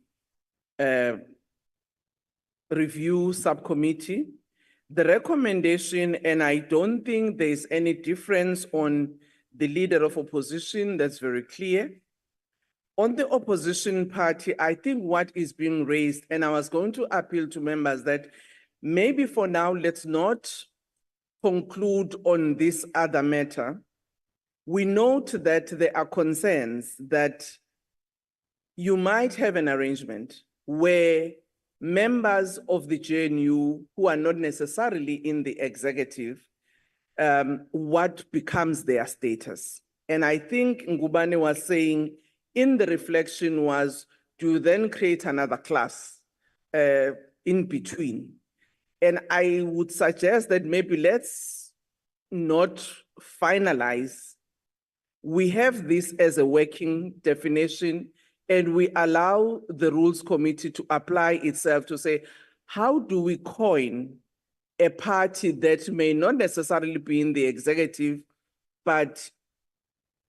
[SPEAKER 2] review subcommittee. The recommendation, and I don't think there's any difference on the leader of opposition, that's very clear. On the opposition party, I think what is being raised, and I was going to appeal to members that maybe for now, let's not conclude on this other matter. We note that there are concerns that you might have an arrangement where members of the GNU who are not necessarily in the executive, what becomes their status. And I think Ngubane was saying in the reflection was to then create another class in between. And I would suggest that maybe let's not finalize. We have this as a working definition, and we allow the Rules Committee to apply itself to say, how do we coin a party that may not necessarily be in the executive, but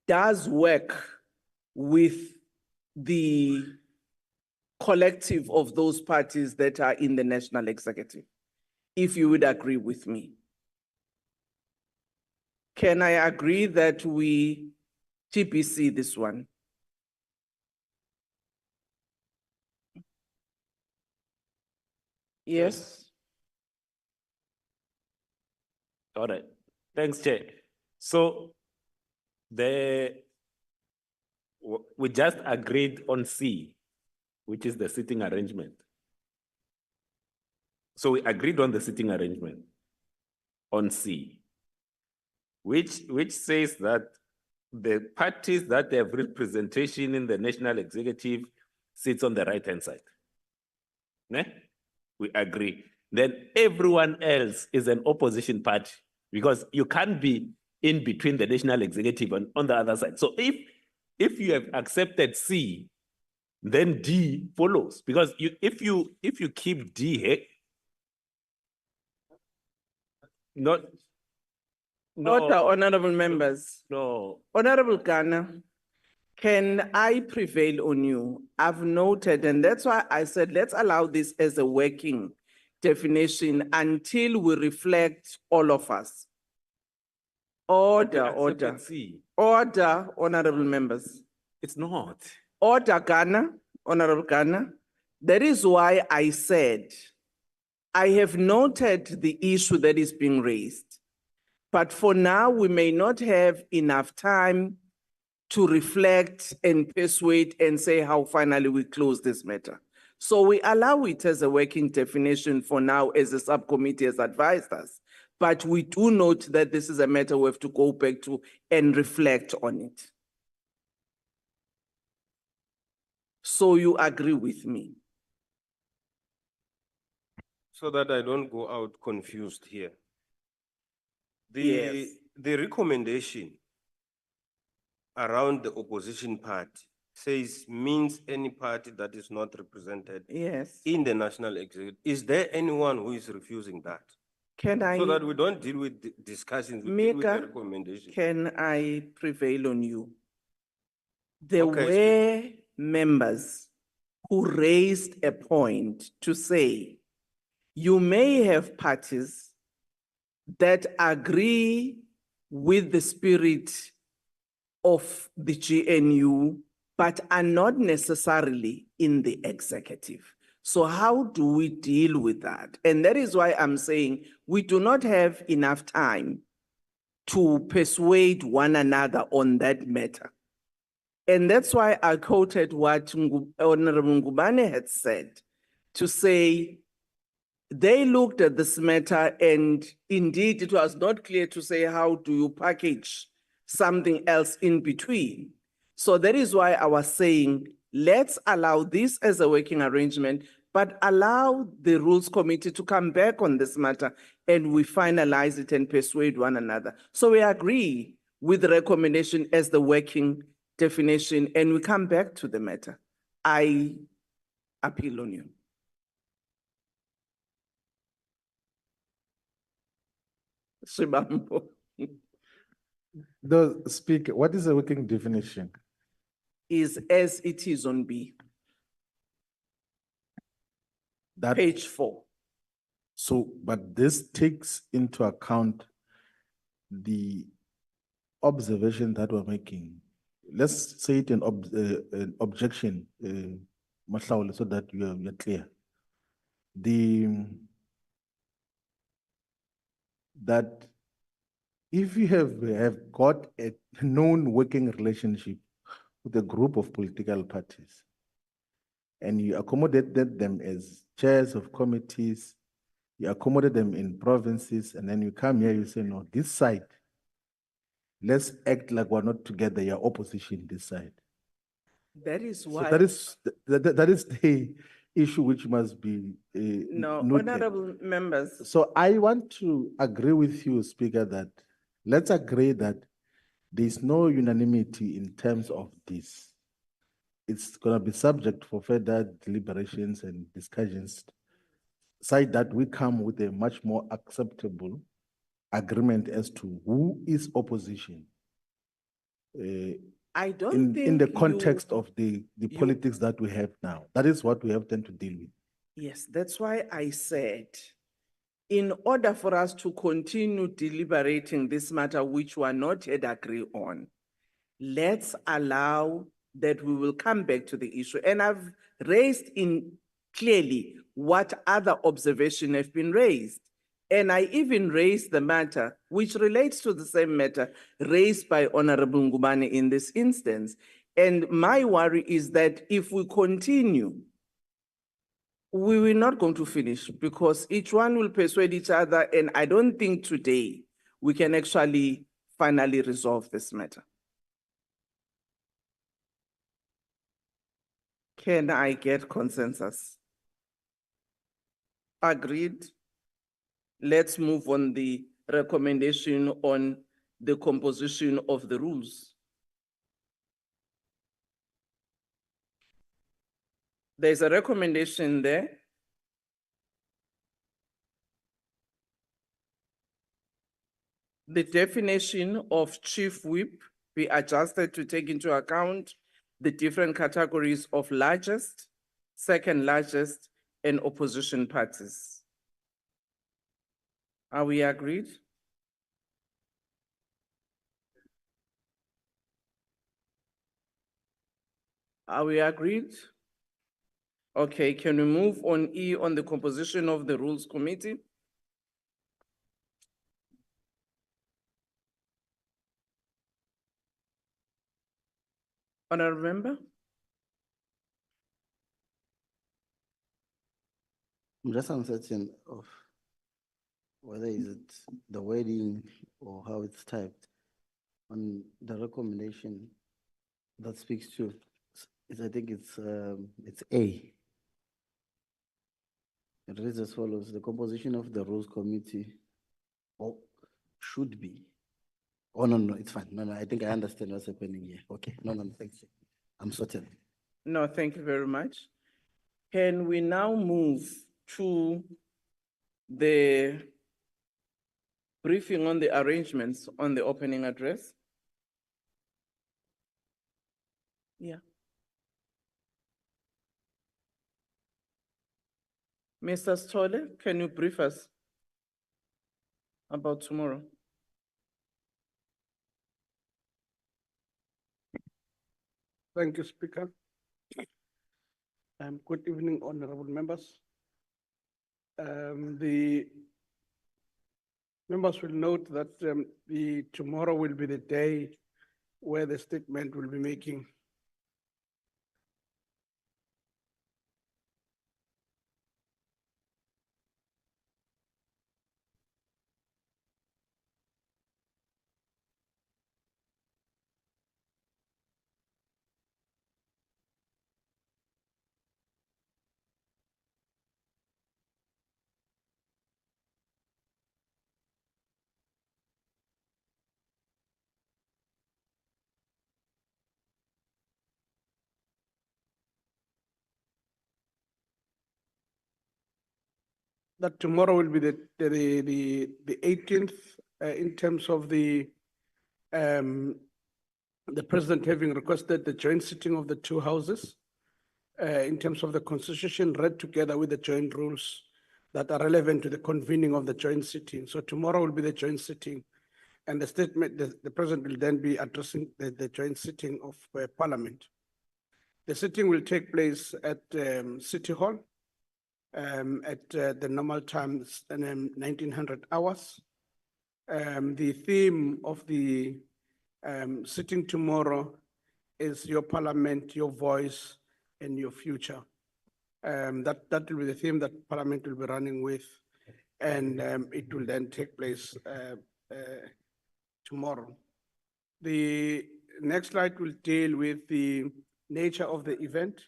[SPEAKER 2] does work with the collective of those parties that are in the national executive, if you would agree with me. Can I agree that we TPC this one? Yes.
[SPEAKER 11] All right, thanks, Chair. So we just agreed on C, which is the sitting arrangement. So we agreed on the sitting arrangement on C, which says that the parties that have representation in the national executive sits on the right-hand side. Ne? We agree. Then everyone else is an opposition party because you can't be in between the national executive and on the other side. So if you have accepted C, then D follows because if you keep D here,
[SPEAKER 2] Order, honorable members.
[SPEAKER 11] No.
[SPEAKER 2] Honorable Ghana, can I prevail on you? I've noted, and that's why I said, let's allow this as a working definition until we reflect all of us. Order, order.
[SPEAKER 11] C.
[SPEAKER 2] Order, honorable members.
[SPEAKER 11] It's not.
[SPEAKER 2] Order, Ghana, honorable Ghana. That is why I said, I have noted the issue that is being raised. But for now, we may not have enough time to reflect and persuade and say how finally we close this matter. So we allow it as a working definition for now as the subcommittee has advised us. But we do note that this is a matter we have to go back to and reflect on it. So you agree with me?
[SPEAKER 10] So that I don't go out confused here.
[SPEAKER 2] Yes.
[SPEAKER 10] The recommendation around the opposition party says means any party that is not represented
[SPEAKER 2] Yes.
[SPEAKER 10] in the national executive. Is there anyone who is refusing that?
[SPEAKER 2] Can I?
[SPEAKER 10] So that we don't deal with discussions, we deal with the
[SPEAKER 2] Mika,
[SPEAKER 10] recommendation.
[SPEAKER 2] can I prevail on you? There
[SPEAKER 10] Okay,
[SPEAKER 2] were members who raised a point to say, you may have parties that agree with the spirit of the GNU, but are not necessarily in the executive. So how do we deal with that? And that is why I'm saying we do not have enough time to persuade one another on that matter. And that's why I quoted what Honorable Ngubane had said, to say they looked at this matter and indeed it was not clear to say how do you package something else in between. So that is why I was saying, let's allow this as a working arrangement, but allow the Rules Committee to come back on this matter and we finalize it and persuade one another. So we agree with the recommendation as the working definition and we come back to the matter. I appeal on you. Shibambo.
[SPEAKER 13] The speaker, what is the working definition?
[SPEAKER 2] Is as it is on B,
[SPEAKER 13] That,
[SPEAKER 2] page 4.
[SPEAKER 13] so, but this takes into account the observation that we're making. Let's say it an objection, Mahlaule, so that you're clear. That if you have got a known working relationship with a group of political parties and you accommodated them as chairs of committees, you accommodate them in provinces, and then you come here, you say, no, this side, let's act like we're not together, you're opposition this side.
[SPEAKER 2] That is
[SPEAKER 13] So
[SPEAKER 2] why.
[SPEAKER 13] that is the issue which must be
[SPEAKER 2] No,
[SPEAKER 13] noted.
[SPEAKER 2] honorable members,
[SPEAKER 13] So I want to agree with you, Speaker, that let's agree that there's no unanimity in terms of this. It's going to be subject for further deliberations and discussions, side that we come with a much more acceptable agreement as to who is opposition.
[SPEAKER 2] I don't think
[SPEAKER 13] In the
[SPEAKER 2] you-
[SPEAKER 13] context of the
[SPEAKER 2] you-
[SPEAKER 13] politics that we have now. That is what we have then to deal with.
[SPEAKER 2] Yes, that's why I said, in order for us to continue deliberating this matter, which we are not yet agree on, let's allow that we will come back to the issue. And I've raised in clearly what other observations have been raised. And I even raised the matter, which relates to the same matter raised by Honorable Ngubane in this instance. And my worry is that if we continue, we will not going to finish because each one will persuade each other. And I don't think today we can actually finally resolve this matter. Can I get consensus? Agreed. Let's move on the recommendation on the composition of the rules. There's a recommendation there. The definition of chief whip be adjusted to take into account the different categories of largest, second largest, and opposition parties. Are we agreed? Are we agreed? Okay, can we move on E on the composition of the Rules Committee? Honorable Member?
[SPEAKER 7] I'm just uncertain of whether is it the wording or how it's typed on the recommendation that speaks to, I think it's A. It reads as follows: the composition of the rules committee, or should be. Oh, no, it's fine. No, I think I understand what's happening here. Okay, no, thanks. I'm sorted.
[SPEAKER 2] No, thank you very much. Can we now move to the briefing on the arrangements on the opening address? Yeah. Mr. Stolle, can you brief us about tomorrow?
[SPEAKER 15] Thank you, Speaker. Good evening, honorable members. The members will note that tomorrow will be the day where the statement will be making. That tomorrow will be the 18th in terms of the president having requested the joint sitting of the two houses in terms of the constitution read together with the joint rules that are relevant to the convening of the joint sitting. So tomorrow will be the joint sitting, and the statement, the president will then be addressing the joint sitting of parliament. The sitting will take place at City Hall at the normal time, 1900 hours. The theme of the sitting tomorrow is your parliament, your voice, and your future. That will be the theme that parliament will be running with, and it will then take place tomorrow. The next slide will deal with the nature of the event.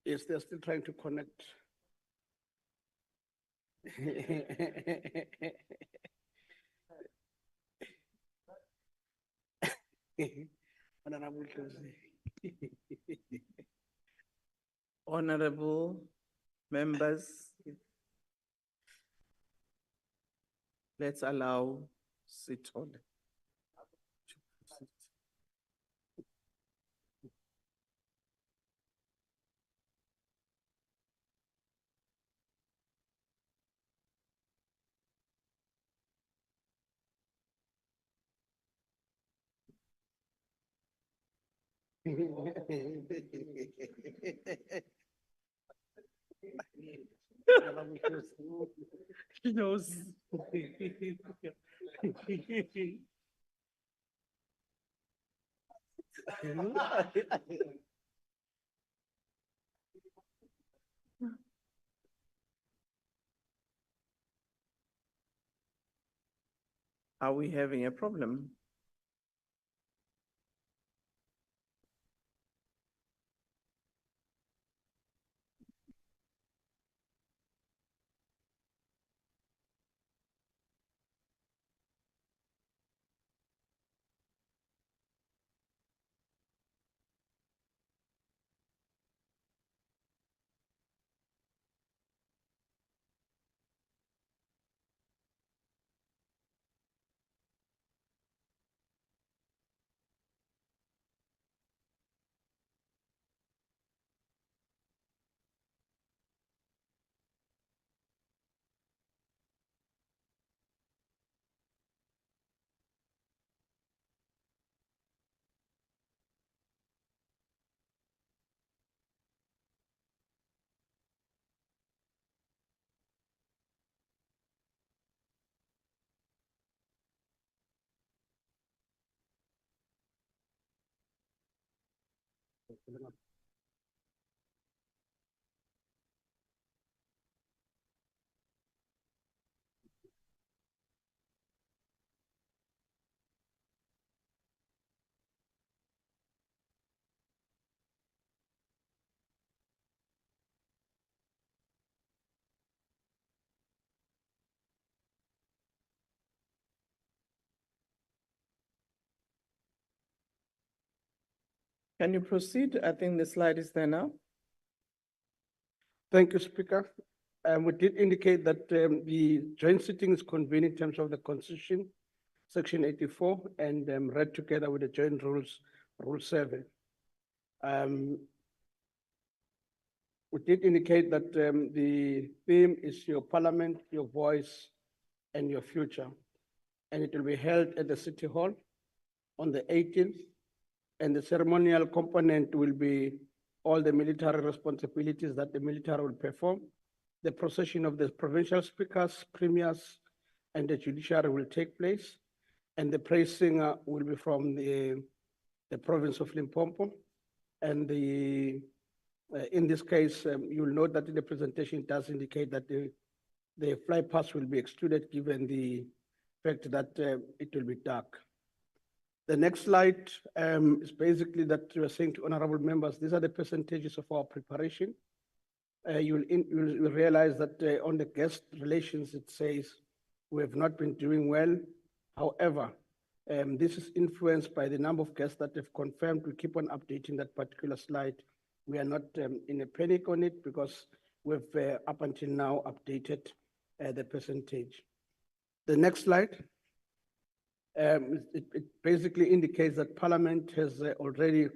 [SPEAKER 15] Yes, they're still trying to connect.
[SPEAKER 2] Honorable members, let's allow sit on. He knows. Are we having a problem? Can you proceed? I think the slide is there now.
[SPEAKER 15] Thank you, Speaker. We did indicate that the joint sitting is convened in terms of the Constitution, Section 84, and read together with the joint rules, Rule 7. We did indicate that the theme is your parliament, your voice, and your future. And it will be held at the City Hall on the 18th. And the ceremonial component will be all the military responsibilities that the military will perform. The procession of the provincial speakers, premiers, and the judiciary will take place. And the praise singer will be from the province of Limpopo. And in this case, you'll note that in the presentation, it does indicate that the fly pass will be excluded given the fact that it will be dark. The next slide is basically that we are saying to honorable members, these are the percentages of our preparation. You'll realize that on the guest relations, it says we have not been doing well. However, this is influenced by the number of guests that have confirmed. We keep on updating that particular slide. We are not in a panic on it because we've up until now updated the percentage. The next slide. It basically indicates that Parliament has already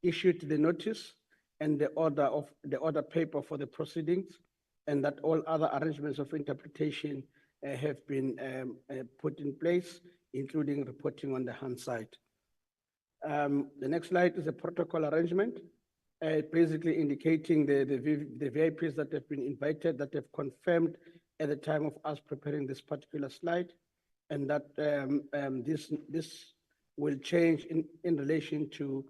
[SPEAKER 15] issued the notice and the order paper for the proceedings, and that all other arrangements of interpretation have been put in place, including reporting on the hand side. The next slide is a protocol arrangement, basically indicating the VIPs that have been invited, that have confirmed at the time of us preparing this particular slide, and that this will change in relation to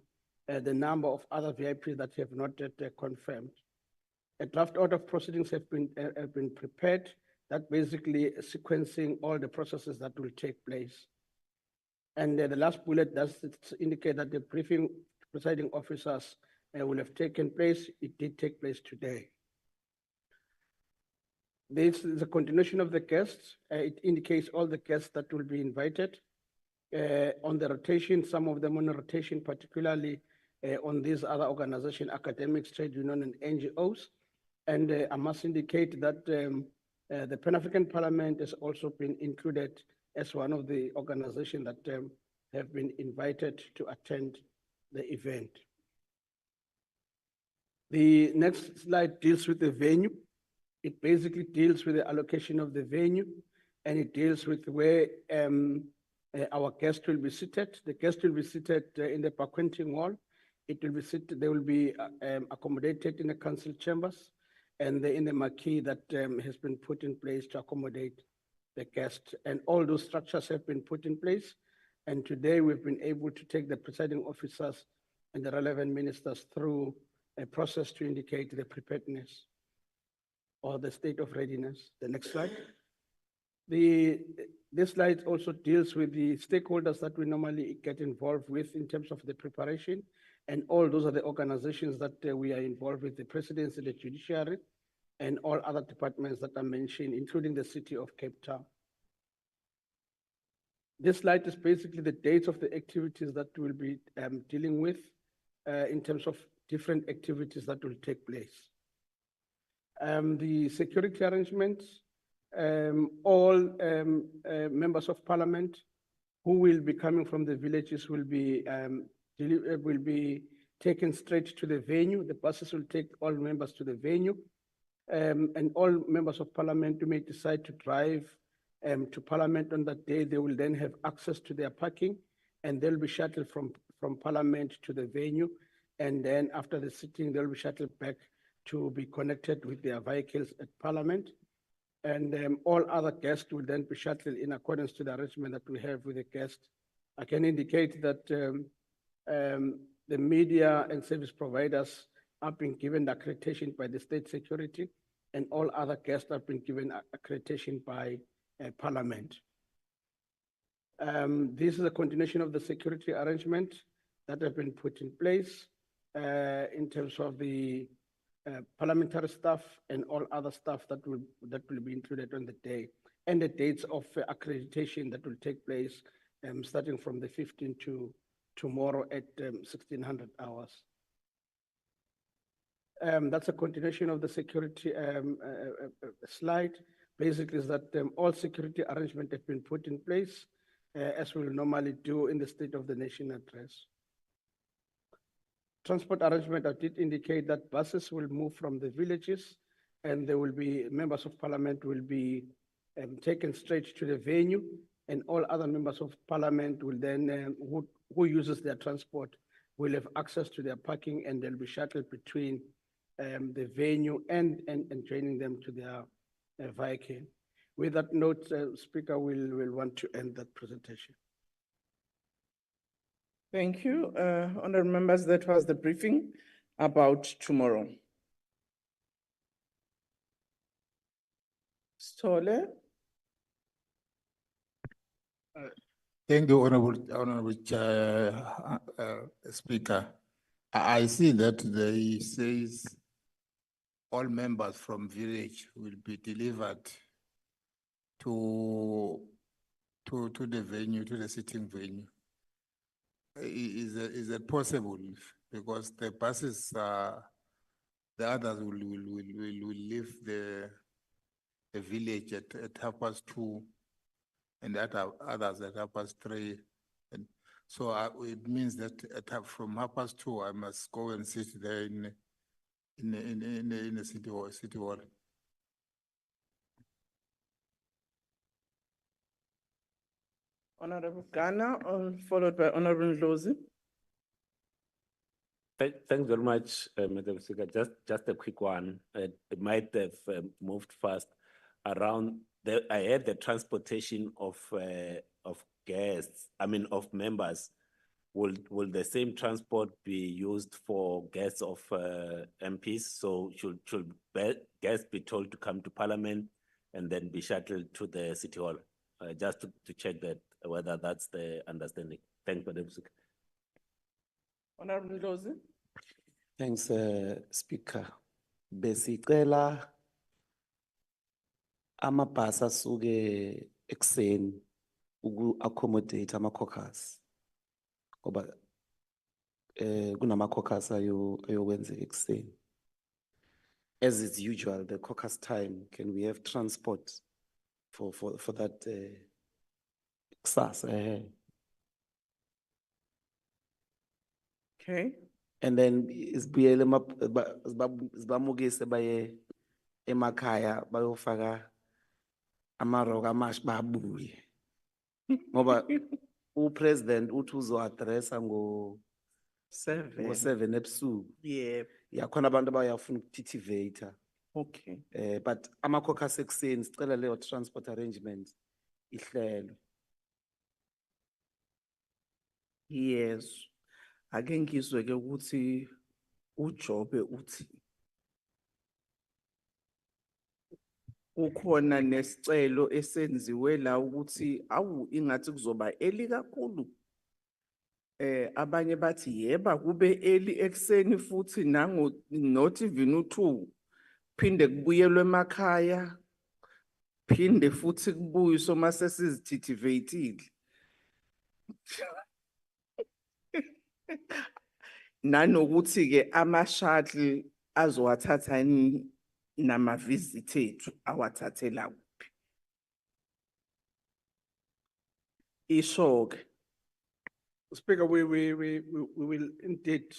[SPEAKER 15] the number of other VIPs that have not yet confirmed. A draft order of proceedings have been prepared, that basically sequencing all the processes that will take place. And the last bullet does indicate that the briefing presiding officers will have taken place. It did take place today. This is a continuation of the guests. It indicates all the guests that will be invited. On the rotation, some of them on the rotation, particularly on these other organizations, academics, trade union, and NGOs. And I must indicate that the Pan-African Parliament has also been included as one of the organizations that have been invited to attend the event. The next slide deals with the venue. It basically deals with the allocation of the venue, and it deals with where our guests will be seated. The guests will be seated in the banqueting hall. It will be seated, they will be accommodated in the council chambers and in the marquee that has been put in place to accommodate the guests. And all those structures have been put in place. And today we've been able to take the presiding officers and the relevant ministers through a process to indicate the preparedness or the state of readiness. The next slide. This slide also deals with the stakeholders that we normally get involved with in terms of the preparation. And all those are the organizations that we are involved with, the presidency, the judiciary, and all other departments that are mentioned, including the city of Cape Town. This slide is basically the dates of the activities that we'll be dealing with in terms of different activities that will take place. The security arrangements, all members of parliament who will be coming from the villages will be taken straight to the venue. The buses will take all members to the venue. And all members of parliament who may decide to drive to parliament on that day, they will then have access to their parking, and they'll be shuttled from parliament to the venue. And then after the sitting, they'll be shuttled back to be connected with their vehicles at parliament. And all other guests will then be shuttled in accordance to the arrangement that we have with the guests. I can indicate that the media and service providers have been given accreditation by the state security, and all other guests have been given accreditation by parliament. This is a continuation of the security arrangement that have been put in place in terms of the parliamentary staff and all other staff that will be included on the day, and the dates of accreditation that will take place starting from the 15th to tomorrow at 1600 hours. That's a continuation of the security slide. Basically, is that all security arrangements have been put in place as we will normally do in the State of the Nation address. Transport arrangement, I did indicate that buses will move from the villages and there will be, members of parliament will be taken straight to the venue, and all other members of parliament will then, who uses their transport will have access to their parking, and they'll be shuttled between the venue and joining them to their vehicle. With that note, Speaker, will want to end that presentation.
[SPEAKER 2] Thank you. Honorable members, that was the briefing about tomorrow. Stole.
[SPEAKER 8] Thank you, Honorable Speaker. I see that they says all members from village will be delivered to the venue, to the sitting venue. Is it possible? Because the buses, the others will leave the village at 2:30, and the others at 3:30. And so it means that from 2:30, I must go and sit there in the city hall.
[SPEAKER 2] Honorable Ghana, followed by Honorable Ndlozi.
[SPEAKER 11] Thanks very much, Madam Speaker. Just a quick one. It might have moved fast around. I had the transportation of guests. I mean, of members. Will the same transport be used for guests of MPs? So should guests be told to come to Parliament and then be shuttled to the City Hall? Just to check that whether that's the understanding. Thanks, Madam Speaker.
[SPEAKER 2] Honorable Ndlozi.
[SPEAKER 7] Thanks, Speaker. Besicela amabhasi asuke ekuseni uku-accommodate ama-caucus. Ngoba kunama-caucus ayokwenzeka ekuseni. As is usual, the caucus time, can we have transport for that kusasa?
[SPEAKER 2] Okay.
[SPEAKER 7] And then isibuyele sibamukise baye emakhaya bayofaka amaroko amashi babuye. Ngoba upresident uthi uzo-addressa ngo-7 ebusuku.
[SPEAKER 2] Yeah.
[SPEAKER 7] Yakhona abantu abayafuna ukutithivator.
[SPEAKER 2] Okay.
[SPEAKER 7] But ama-caucus ekuseni sicela leyo transport arrangement ihlelwe.
[SPEAKER 2] Yes. Ake ngizwe ke ukuthi uJobe uthi ukhona nesicelo esenziwe la ukuthi ingathi kuzoba early kakhulu. Abanye bathi yeba kube early ekseni futhi not even u2 phinde kubuyelwe emakhaya phinde futhi kubuyiswe mase sizitithivatile. Nanokuthi ke ama-shuttle azowathatha nama-visit ethu awathathela kuphi. Isho-ke.
[SPEAKER 15] Speaker, we will indeed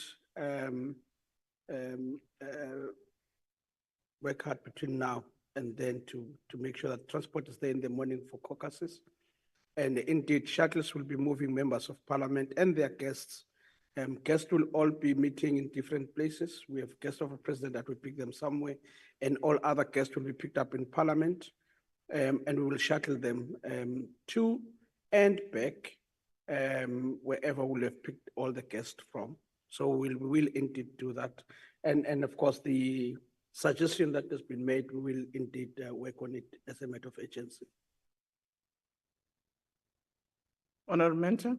[SPEAKER 15] work hard between now and then to make sure that transport is there in the morning for caucuses. And indeed, shuttles will be moving members of parliament and their guests. Guests will all be meeting in different places. We have guests of a president that will pick them somewhere, and all other guests will be picked up in parliament. And we will shuttle them to and back wherever we'll have picked all the guests from. So we will indeed do that. And of course, the suggestion that has been made, we will indeed work on it as a matter of urgency.
[SPEAKER 2] Honorable Mentor.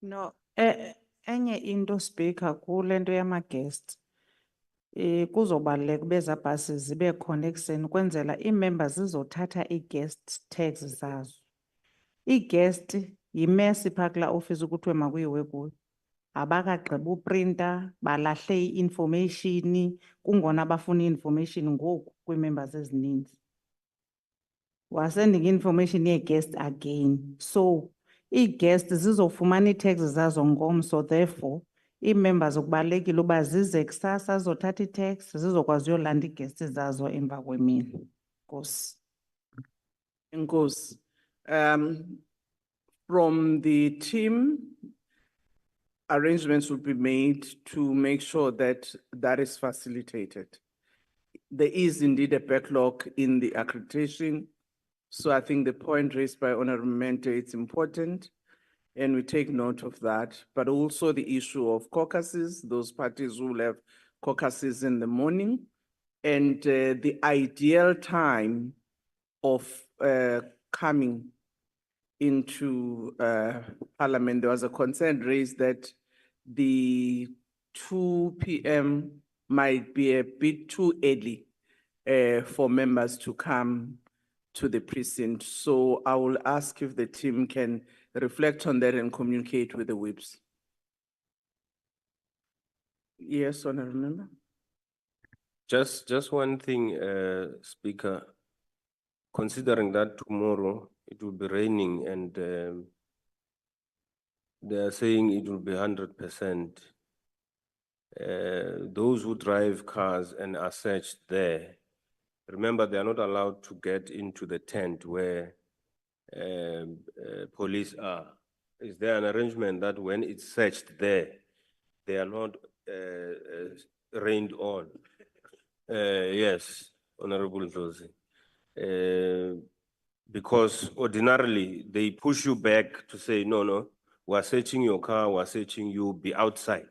[SPEAKER 12] No, enye into Speaker kule nto yama-guest. Kuzobaleka beza buses zibe khona ekuseni kwenzela ii-members zizothatha ii-guest tags zazo. Ii-guest yimesi phaa kulaa office ukuthiwe makuyiwe kuyo. Abakagqiba uprinta, balahle i-information, kungona bafuna i-information ngoku kwii-members ezininzi. We're sending information ye-guest again. So, ii-guest zizofumana ii-tags zazo ngomso, therefore, ii-members kubalulekile uba zize kusasa zizothatha ii-tags, zizokwazi uyolanda ii-guest zazo emva kwemini. Nkosi.
[SPEAKER 2] Inkosi. From the team, arrangements will be made to make sure that that is facilitated. There is indeed a backlog in the accreditation. So I think the point raised by Honorable Mente, it's important, and we take note of that. But also the issue of caucuses, those parties who will have caucuses in the morning, and the ideal time of coming into Parliament. There was a concern raised that the 2 p.m. might be a bit too early for members to come to the precinct. So I will ask if the team can reflect on that and communicate with the whips. Yes, Honorable Member.
[SPEAKER 10] Just one thing, Speaker. Considering that tomorrow it will be raining and they are saying it will be 100%. Those who drive cars and are searched there, remember they are not allowed to get into the tent where police are. Is there an arrangement that when it's searched there, they are not rained on? Yes, Honorable Josie. Because ordinarily they push you back to say, no, we're searching your car, we're searching you, be outside.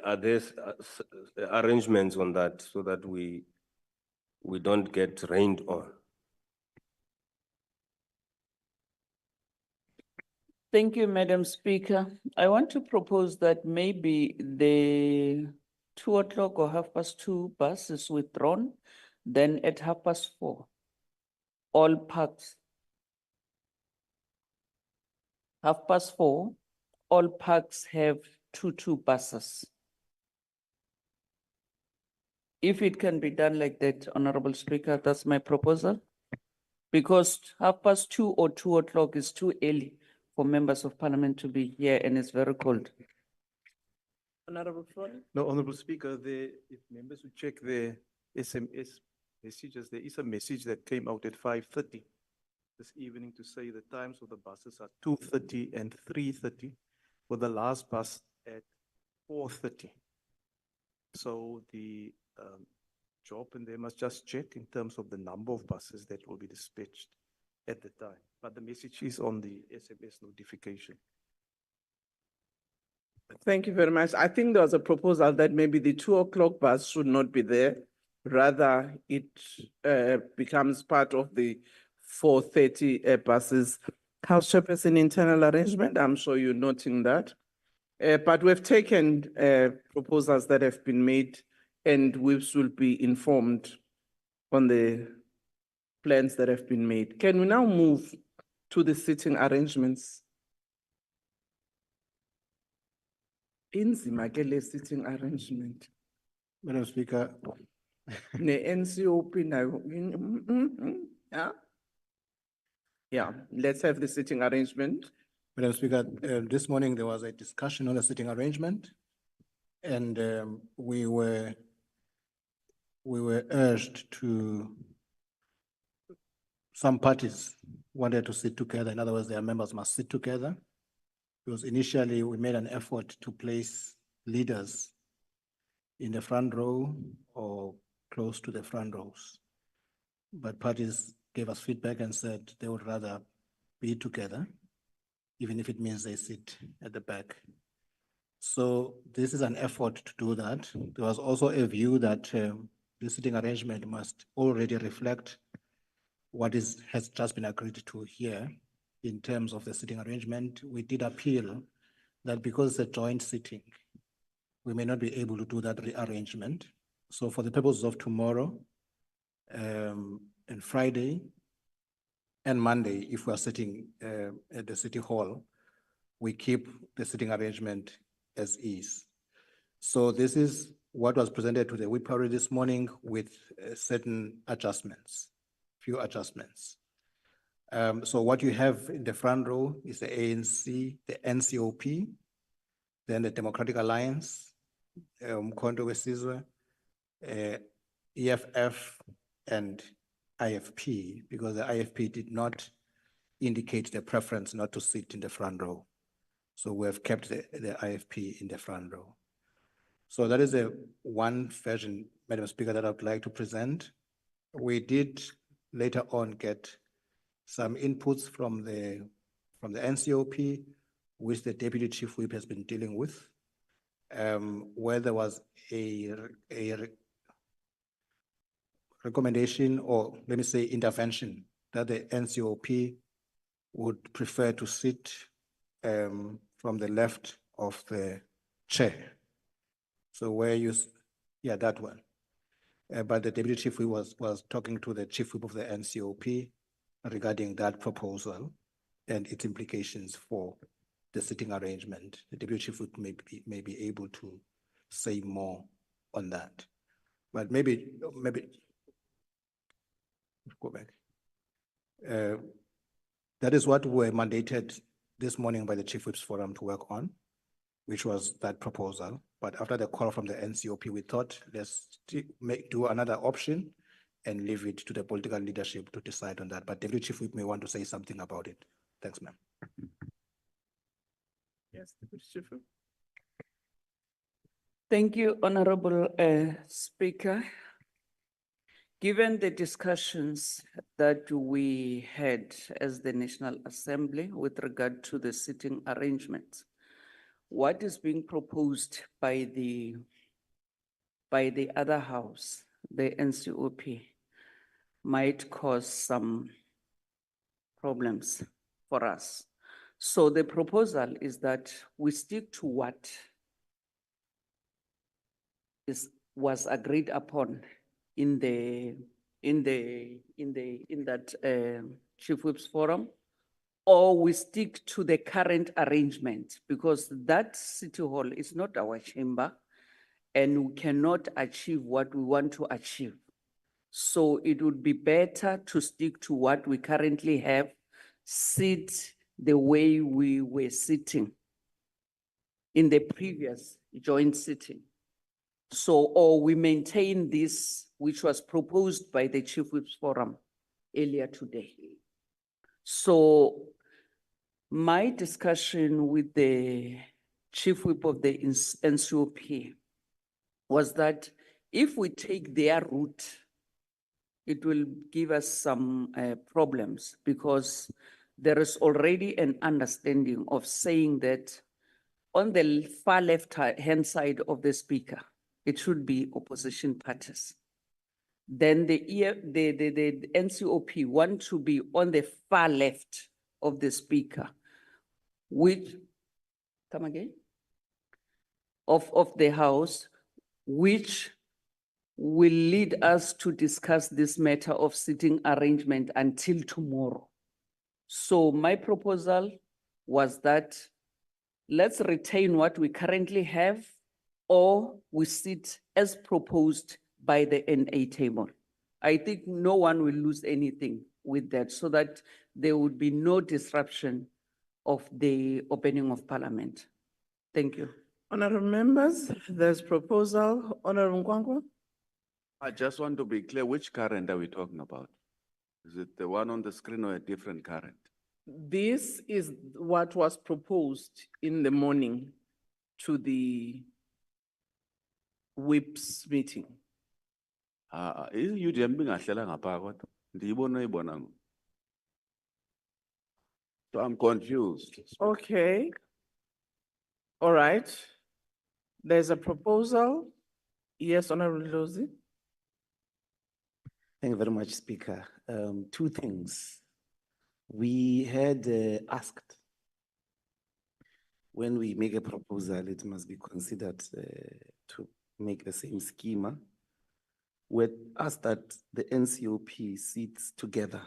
[SPEAKER 10] Are there arrangements on that so that we don't get rained on?
[SPEAKER 5] Thank you, Madam Speaker. I want to propose that maybe the 2 o'clock or 2:30 bus is withdrawn, then at 4:30, all parks. 4:30, all parks have 2 buses. If it can be done like that, Honorable Speaker, that's my proposal. Because 2:30 or 2 o'clock is too early for members of parliament to be here and it's very cold.
[SPEAKER 2] Honorable Floyd.
[SPEAKER 3] No, Honorable Speaker, if members would check the SMS messages, there is a message that came out at 5:30 this evening to say the times of the buses are 2:30 and 3:30, with the last bus at 4:30. So the job, and they must just check in terms of the number of buses that will be dispatched at the time. But the message is on the SMS notification.
[SPEAKER 2] Thank you very much. I think there was a proposal that maybe the 2 o'clock bus should not be there. Rather, it becomes part of the 4:30 buses. House Chairperson, internal arrangement, I'm sure you're noting that. But we've taken proposals that have been made and whips will be informed on the plans that have been made. Can we now move to the seating arrangements? Inzima ke le seating arrangement.
[SPEAKER 3] Madam Speaker,
[SPEAKER 2] Ne-NCOP nayo. Yeah. Yeah, let's have the seating arrangement.
[SPEAKER 3] Madam Speaker, this morning there was a discussion on the sitting arrangement, and we were urged to, some parties wanted to sit together. In other words, their members must sit together. Because initially we made an effort to place leaders in the front row or close to the front rows. But parties gave us feedback and said they would rather be together, even if it means they sit at the back. So this is an effort to do that. There was also a view that the sitting arrangement must already reflect what has just been agreed to here. In terms of the sitting arrangement, we did appeal that because it's a joint sitting, we may not be able to do that rearrangement. So for the purposes of tomorrow and Friday, and Monday, if we are sitting at the city hall, we keep the sitting arrangement as is. So this is what was presented to the whip already this morning with certain adjustments, few adjustments. So what you have in the front row is the ANC, the NCOP, then the Democratic Alliance, Mkhonto weSizwe, EFF, and IFP, because the IFP did not indicate the preference not to sit in the front row. So we have kept the IFP in the front row. So that is a one version, Madam Speaker, that I would like to present. We did later on get some inputs from the NCOP, which the Deputy Chief Whip has been dealing with, where there was a recommendation, or let me say intervention, that the NCOP would prefer to sit from the left of the chair. So where you, yeah, that one. But the Deputy Chief Whip was talking to the Chief Whip of the NCOP regarding that proposal and its implications for the sitting arrangement. The Deputy Chief Whip may be able to say more on that. But maybe go back. That is what we were mandated this morning by the Chief Whips Forum to work on, which was that proposal. But after the call from the NCOP, we thought let's do another option and leave it to the political leadership to decide on that. But Deputy Chief Whip may want to say something about it. Thanks, ma'am.
[SPEAKER 2] Yes, Deputy Chief Whip.
[SPEAKER 5] Thank you, Honorable Speaker. Given the discussions that we had as the National Assembly with regard to the sitting arrangements, what is being proposed by the other house, the NCOP, might cause some problems for us. So the proposal is that we stick to what was agreed upon in that Chief Whips Forum, or we stick to the current arrangement, because that City Hall is not our chamber and we cannot achieve what we want to achieve. So it would be better to stick to what we currently have, sit the way we were sitting in the previous joint sitting. So, or we maintain this, which was proposed by the Chief Whips Forum earlier today. So my discussion with the Chief Whip of the NCOP was that if we take their route, it will give us some problems, because there is already an understanding of saying that on the far left-hand side of the speaker, it should be opposition parties. Then the NCOP want to be on the far left of the speaker, which, come again? Of the House, which will lead us to discuss this matter of sitting arrangement until tomorrow. So my proposal was that let's retain what we currently have, or we sit as proposed by the NA table. I think no one will lose anything with that, so that there would be no disruption of the opening of Parliament. Thank you.
[SPEAKER 2] Honorable members, there's proposal. Honorable Nkwankwa.
[SPEAKER 6] I just want to be clear, which current are we talking about? Is it the one on the screen or a different current?
[SPEAKER 2] This is what was proposed in the morning to the whips meeting.
[SPEAKER 6] UDM ngahlela ngapha kodwa ndiyibona uyibona. So I'm confused.
[SPEAKER 2] Okay. All right. There's a proposal. Yes, Honorable Lozi.
[SPEAKER 7] Thank you very much, Speaker. Two things. We had asked, when we make a proposal, it must be considered to make the same schema. We asked that the NCOP sits together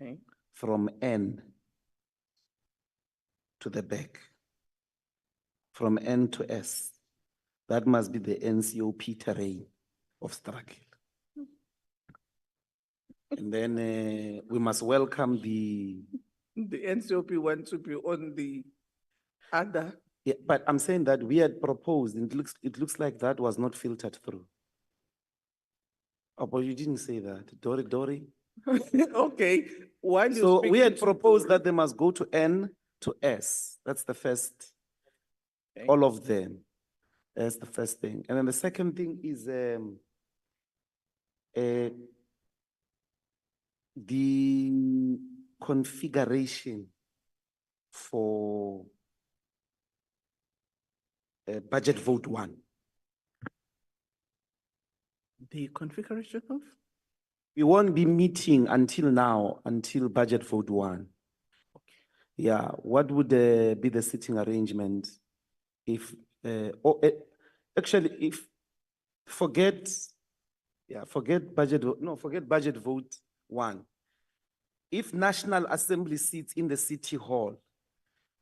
[SPEAKER 2] Okay.
[SPEAKER 7] from N to the back, from N to S. That must be the NCOP terrain of struggle. And then we must welcome the,
[SPEAKER 2] The NCOP want to be on the other.
[SPEAKER 7] yeah, but I'm saying that we had proposed, and it looks like that was not filtered through. Oh, but you didn't say that, Dory.
[SPEAKER 2] Okay, while you
[SPEAKER 7] So we had
[SPEAKER 2] speaking to
[SPEAKER 7] proposed
[SPEAKER 2] Dory-
[SPEAKER 7] that they must go to N to S. That's the first,
[SPEAKER 2] Okay.
[SPEAKER 7] all of them. That's the first thing. And then the second thing is the configuration for budget vote 1.
[SPEAKER 2] The configuration of?
[SPEAKER 7] We won't be meeting until now, until budget vote 1. Yeah, what would be the sitting arrangement if, actually, if, forget budget, forget budget vote 1. If National Assembly sits in the City Hall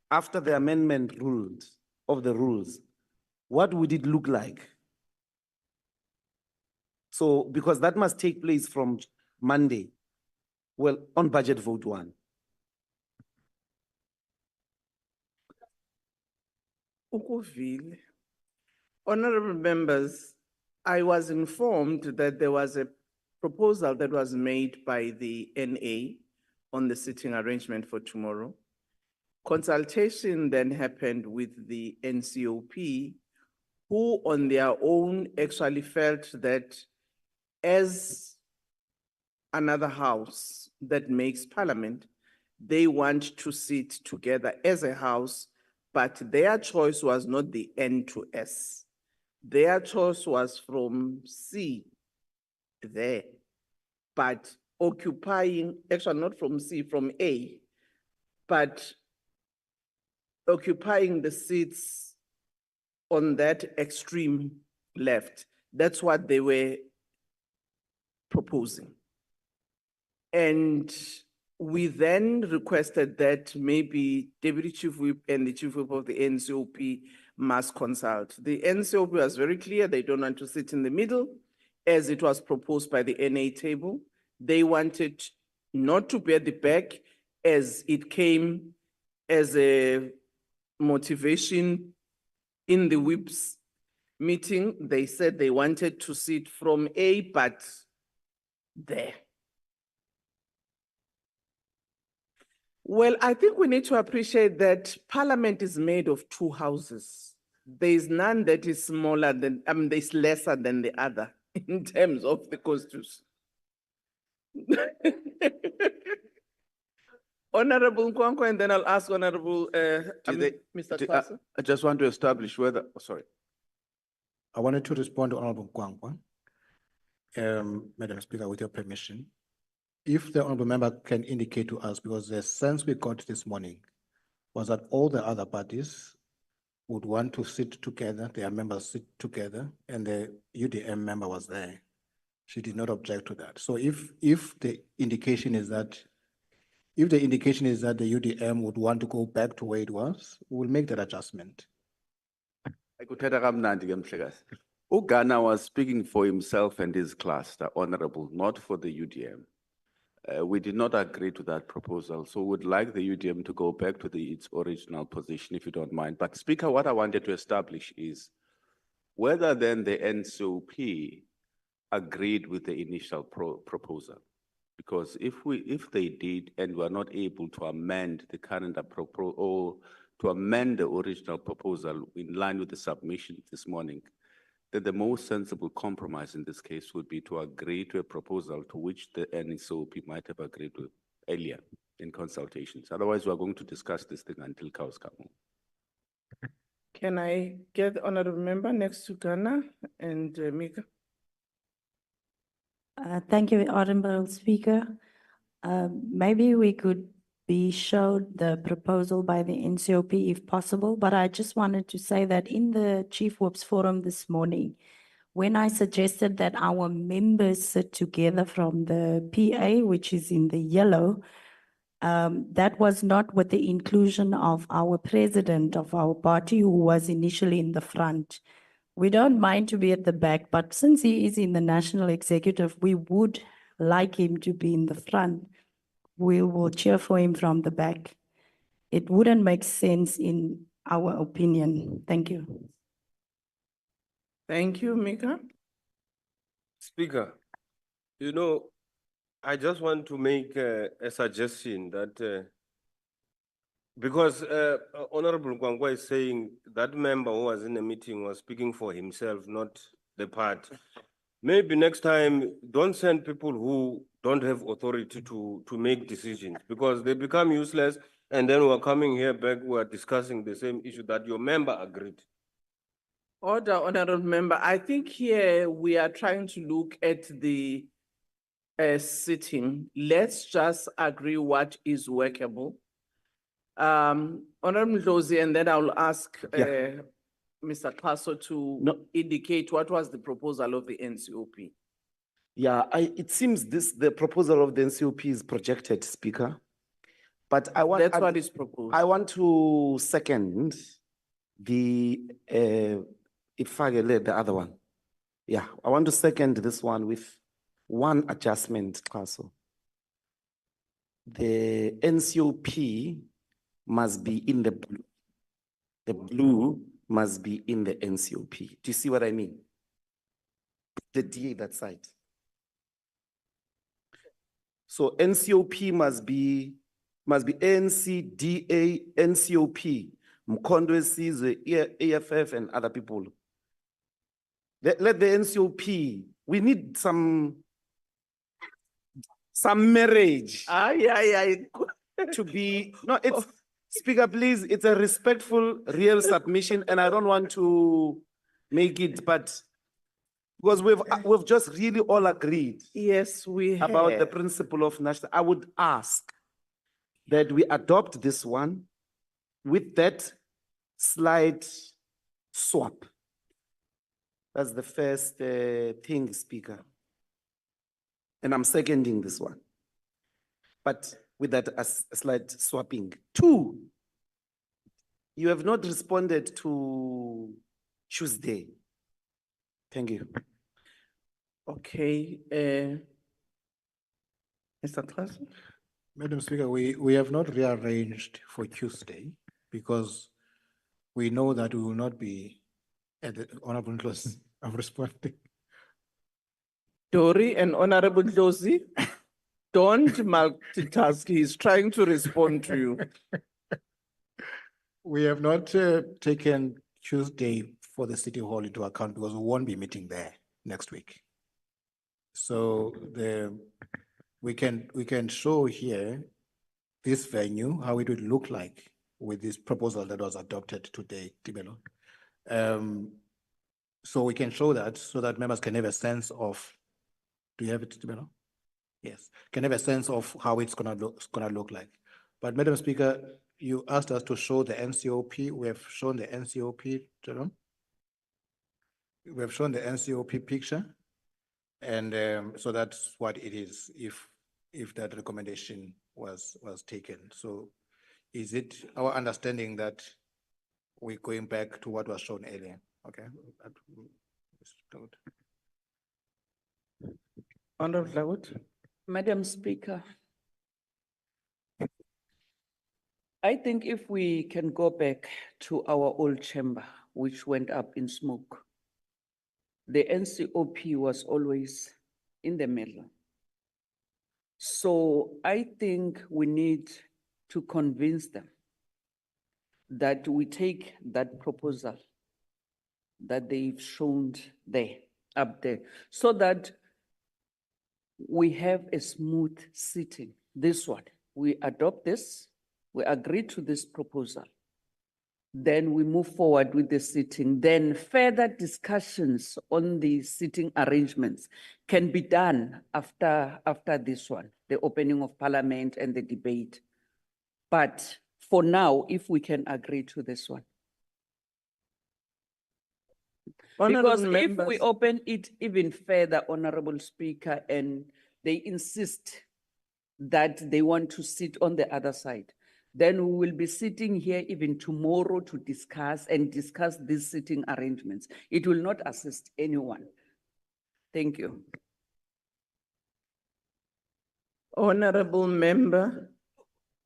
[SPEAKER 7] after the amendment of the rules, what would it look like? So, because that must take place from Monday, well, on budget vote 1.
[SPEAKER 2] Ukuvile. Honorable members, I was informed that there was a proposal that was made by the NA on the sitting arrangement for tomorrow. Consultation then happened with the NCOP, who on their own actually felt that as another house that makes parliament, they want to sit together as a house, but their choice was not the N to S. Their choice was from C there, but occupying, actually not from C, from A, but occupying the seats on that extreme left. That's what they were proposing. And we then requested that maybe Deputy Chief Whip and the Chief Whip of the NCOP must consult. The NCOP was very clear, they don't want to sit in the middle, as it was proposed by the NA table. They wanted not to be at the back, as it came as a motivation in the whips meeting. They said they wanted to sit from A, but there. Well, I think we need to appreciate that Parliament is made of 2 houses. There is none that is smaller than, there's lesser than the other in terms of the constitution. Honorable Nkwankwa, and then I'll ask Honorable, Mr. Twasa.
[SPEAKER 6] I just want to establish whether, sorry.
[SPEAKER 3] I wanted to respond to Honorable Kwankwa. Madam Speaker, with your permission. If the honorable member can indicate to us, because the sense we got this morning was that all the other parties would want to sit together, their members sit together, and the UDM member was there. She did not object to that. So if the indication is that, the UDM would want to go back to where it was, we'll make that adjustment.
[SPEAKER 6] Ugana was speaking for himself and his class, the honorable, not for the UDM. We did not agree to that proposal, so would like the UDM to go back to its original position, if you don't mind. But Speaker, what I wanted to establish is whether then the NCOP agreed with the initial proposal. Because if they did and were not able to amend the current or to amend the original proposal in line with the submission this morning, then the most sensible compromise in this case would be to agree to a proposal to which the NCOP might have agreed with earlier in consultations. Otherwise, we are going to discuss this thing until cows come home.
[SPEAKER 2] Can I get the honorable member next to Ghana and Mika?
[SPEAKER 16] Thank you, Honorable Speaker. Maybe we could be showed the proposal by the NCOP if possible, but I just wanted to say that in the Chief Whips Forum this morning, when I suggested that our members sit together from the PA, which is in the yellow, That was not with the inclusion of our president of our party, who was initially in the front. We don't mind to be at the back, but since he is in the national executive, we would like him to be in the front. We will cheer for him from the back. It wouldn't make sense in our opinion. Thank you.
[SPEAKER 2] Thank you, Mika.
[SPEAKER 10] Speaker, you know, I just want to make a suggestion that because Honorable Gwangwa is saying that member who was in the meeting was speaking for himself, not the party. Maybe next time, don't send people who don't have authority to make decisions because they become useless. And then we're coming here back, we're discussing the same issue that your member agreed.
[SPEAKER 2] Order, honorable member. I think here we are trying to look at the sitting. Let's just agree what is workable. Honorable Ndlozi, and then I'll ask Mr. Paso to indicate what was the proposal of the NCOP.
[SPEAKER 7] Yeah, it seems the proposal of the NCOP is projected, Speaker. But
[SPEAKER 2] That's what is proposed.
[SPEAKER 7] I want to second the other one. Yeah, I want to second this one with one adjustment, Paso. The NCOP must be in the blue. The blue must be in the NCOP. Do you see what I mean? The DA that side. So NCOP must be ANC, DA, NCOP, Mkondo Sizwe, AFF, and other people. Let the NCOP, we need some marriage. To be, no, it's, Speaker, please, it's a respectful, real submission, and I don't want to make it, but because we've just really all agreed.
[SPEAKER 2] Yes, we have.
[SPEAKER 7] About the principle of national, I would ask that we adopt this one with that slight swap. That's the first thing, Speaker. And I'm seconding this one. But with that a slight swapping. 2, you have not responded to Tuesday. Thank you.
[SPEAKER 2] Okay, Mr. Klassen?
[SPEAKER 3] Madam Speaker, we have not rearranged for Tuesday because we know that we will not be at the honorable close of responding.
[SPEAKER 2] Dory and Honorable Ndlozi, don't multitask. He's trying to respond to you.
[SPEAKER 3] We have not taken Tuesday for the City Hall into account because we won't be meeting there next week. So we can show here this venue, how it would look like with this proposal that was adopted today, Tibelo. So we can show that so that members can have a sense of, do you have it, Tibelo? Yes, can have a sense of how it's gonna look like. But Madam Speaker, you asked us to show the NCOP. We have shown the NCOP, Jerome. We have shown the NCOP picture. And so that's what it is if that recommendation was taken. So is it our understanding that we're going back to what was shown earlier? Okay.
[SPEAKER 2] Honorable Lawut.
[SPEAKER 5] Madam Speaker, I think if we can go back to our old chamber, which went up in smoke, the NCOP was always in the middle. So I think we need to convince them that we take that proposal that they've shown there, up there, so that we have a smooth sitting. This one, we adopt this, we agree to this proposal. Then we move forward with the sitting. Then further discussions on the sitting arrangements can be done after this one, the opening of Parliament and the debate. But for now, if we can agree to this one. Because if we open it even further, Honorable Speaker, and they insist that they want to sit on the other side. Then we will be sitting here even tomorrow to discuss these sitting arrangements. It will not assist anyone. Thank you.
[SPEAKER 2] Honorable Member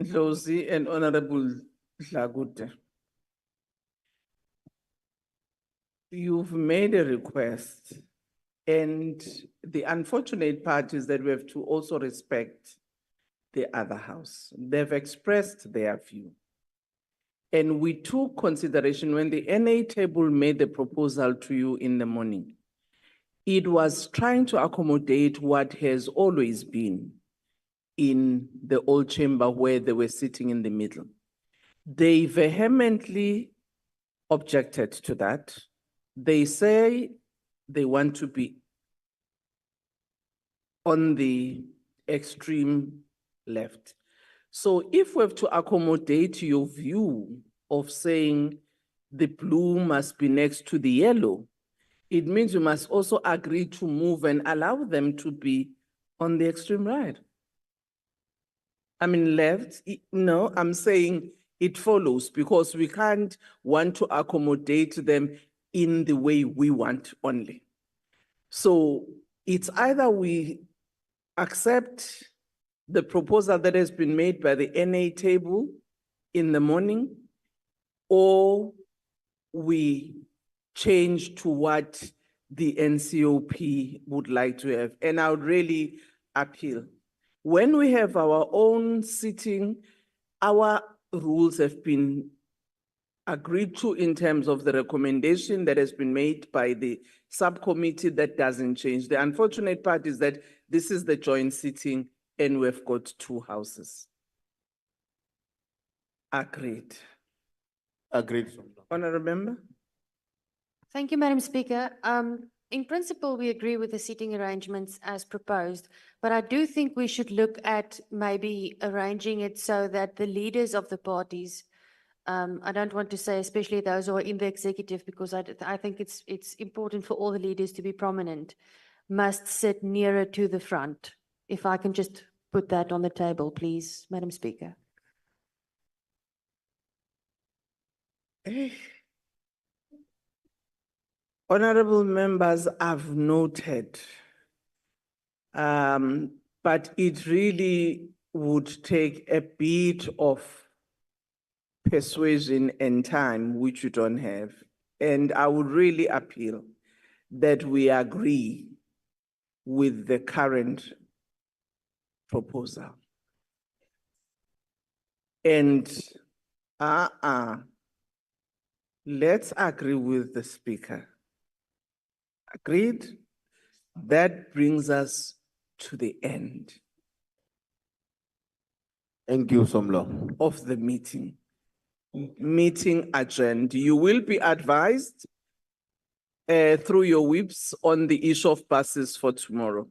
[SPEAKER 2] Dlozi and Honorable Dlagute. You've made a request, and the unfortunate part is that we have to also respect the other house. They've expressed their view. And we took consideration when the NA table made the proposal to you in the morning. It was trying to accommodate what has always been in the old chamber where they were sitting in the middle. They vehemently objected to that. They say they want to be on the extreme left. So if we have to accommodate your view of saying the blue must be next to the yellow, it means you must also agree to move and allow them to be on the extreme right. I mean, left, no, I'm saying it follows because we can't want to accommodate them in the way we want only. So it's either we accept the proposal that has been made by the NA table in the morning, or we change to what the NCOP would like to have. And I would really appeal. When we have our own sitting, our rules have been agreed to in terms of the recommendation that has been made by the subcommittee. That doesn't change. The unfortunate part is that this is the joint sitting and we've got two houses. Agreed.
[SPEAKER 3] Agreed.
[SPEAKER 2] Honorable Member?
[SPEAKER 17] Thank you, Madam Speaker. In principle, we agree with the seating arrangements as proposed, but I do think we should look at maybe arranging it so that the leaders of the parties, I don't want to say especially those who are in the executive, because I think it's important for all the leaders to be prominent, must sit nearer to the front. If I can just put that on the table, please, Madam Speaker.
[SPEAKER 2] Honorable members, I've noted, but it really would take a bit of persuasion and time, which you don't have. And I would really appeal that we agree with the current proposal. And let's agree with the speaker. Agreed? That brings us to the end.
[SPEAKER 3] Thank you, Somlo.
[SPEAKER 2] Of the meeting. Meeting adjourned. You will be advised through your whips on the issue of buses for tomorrow.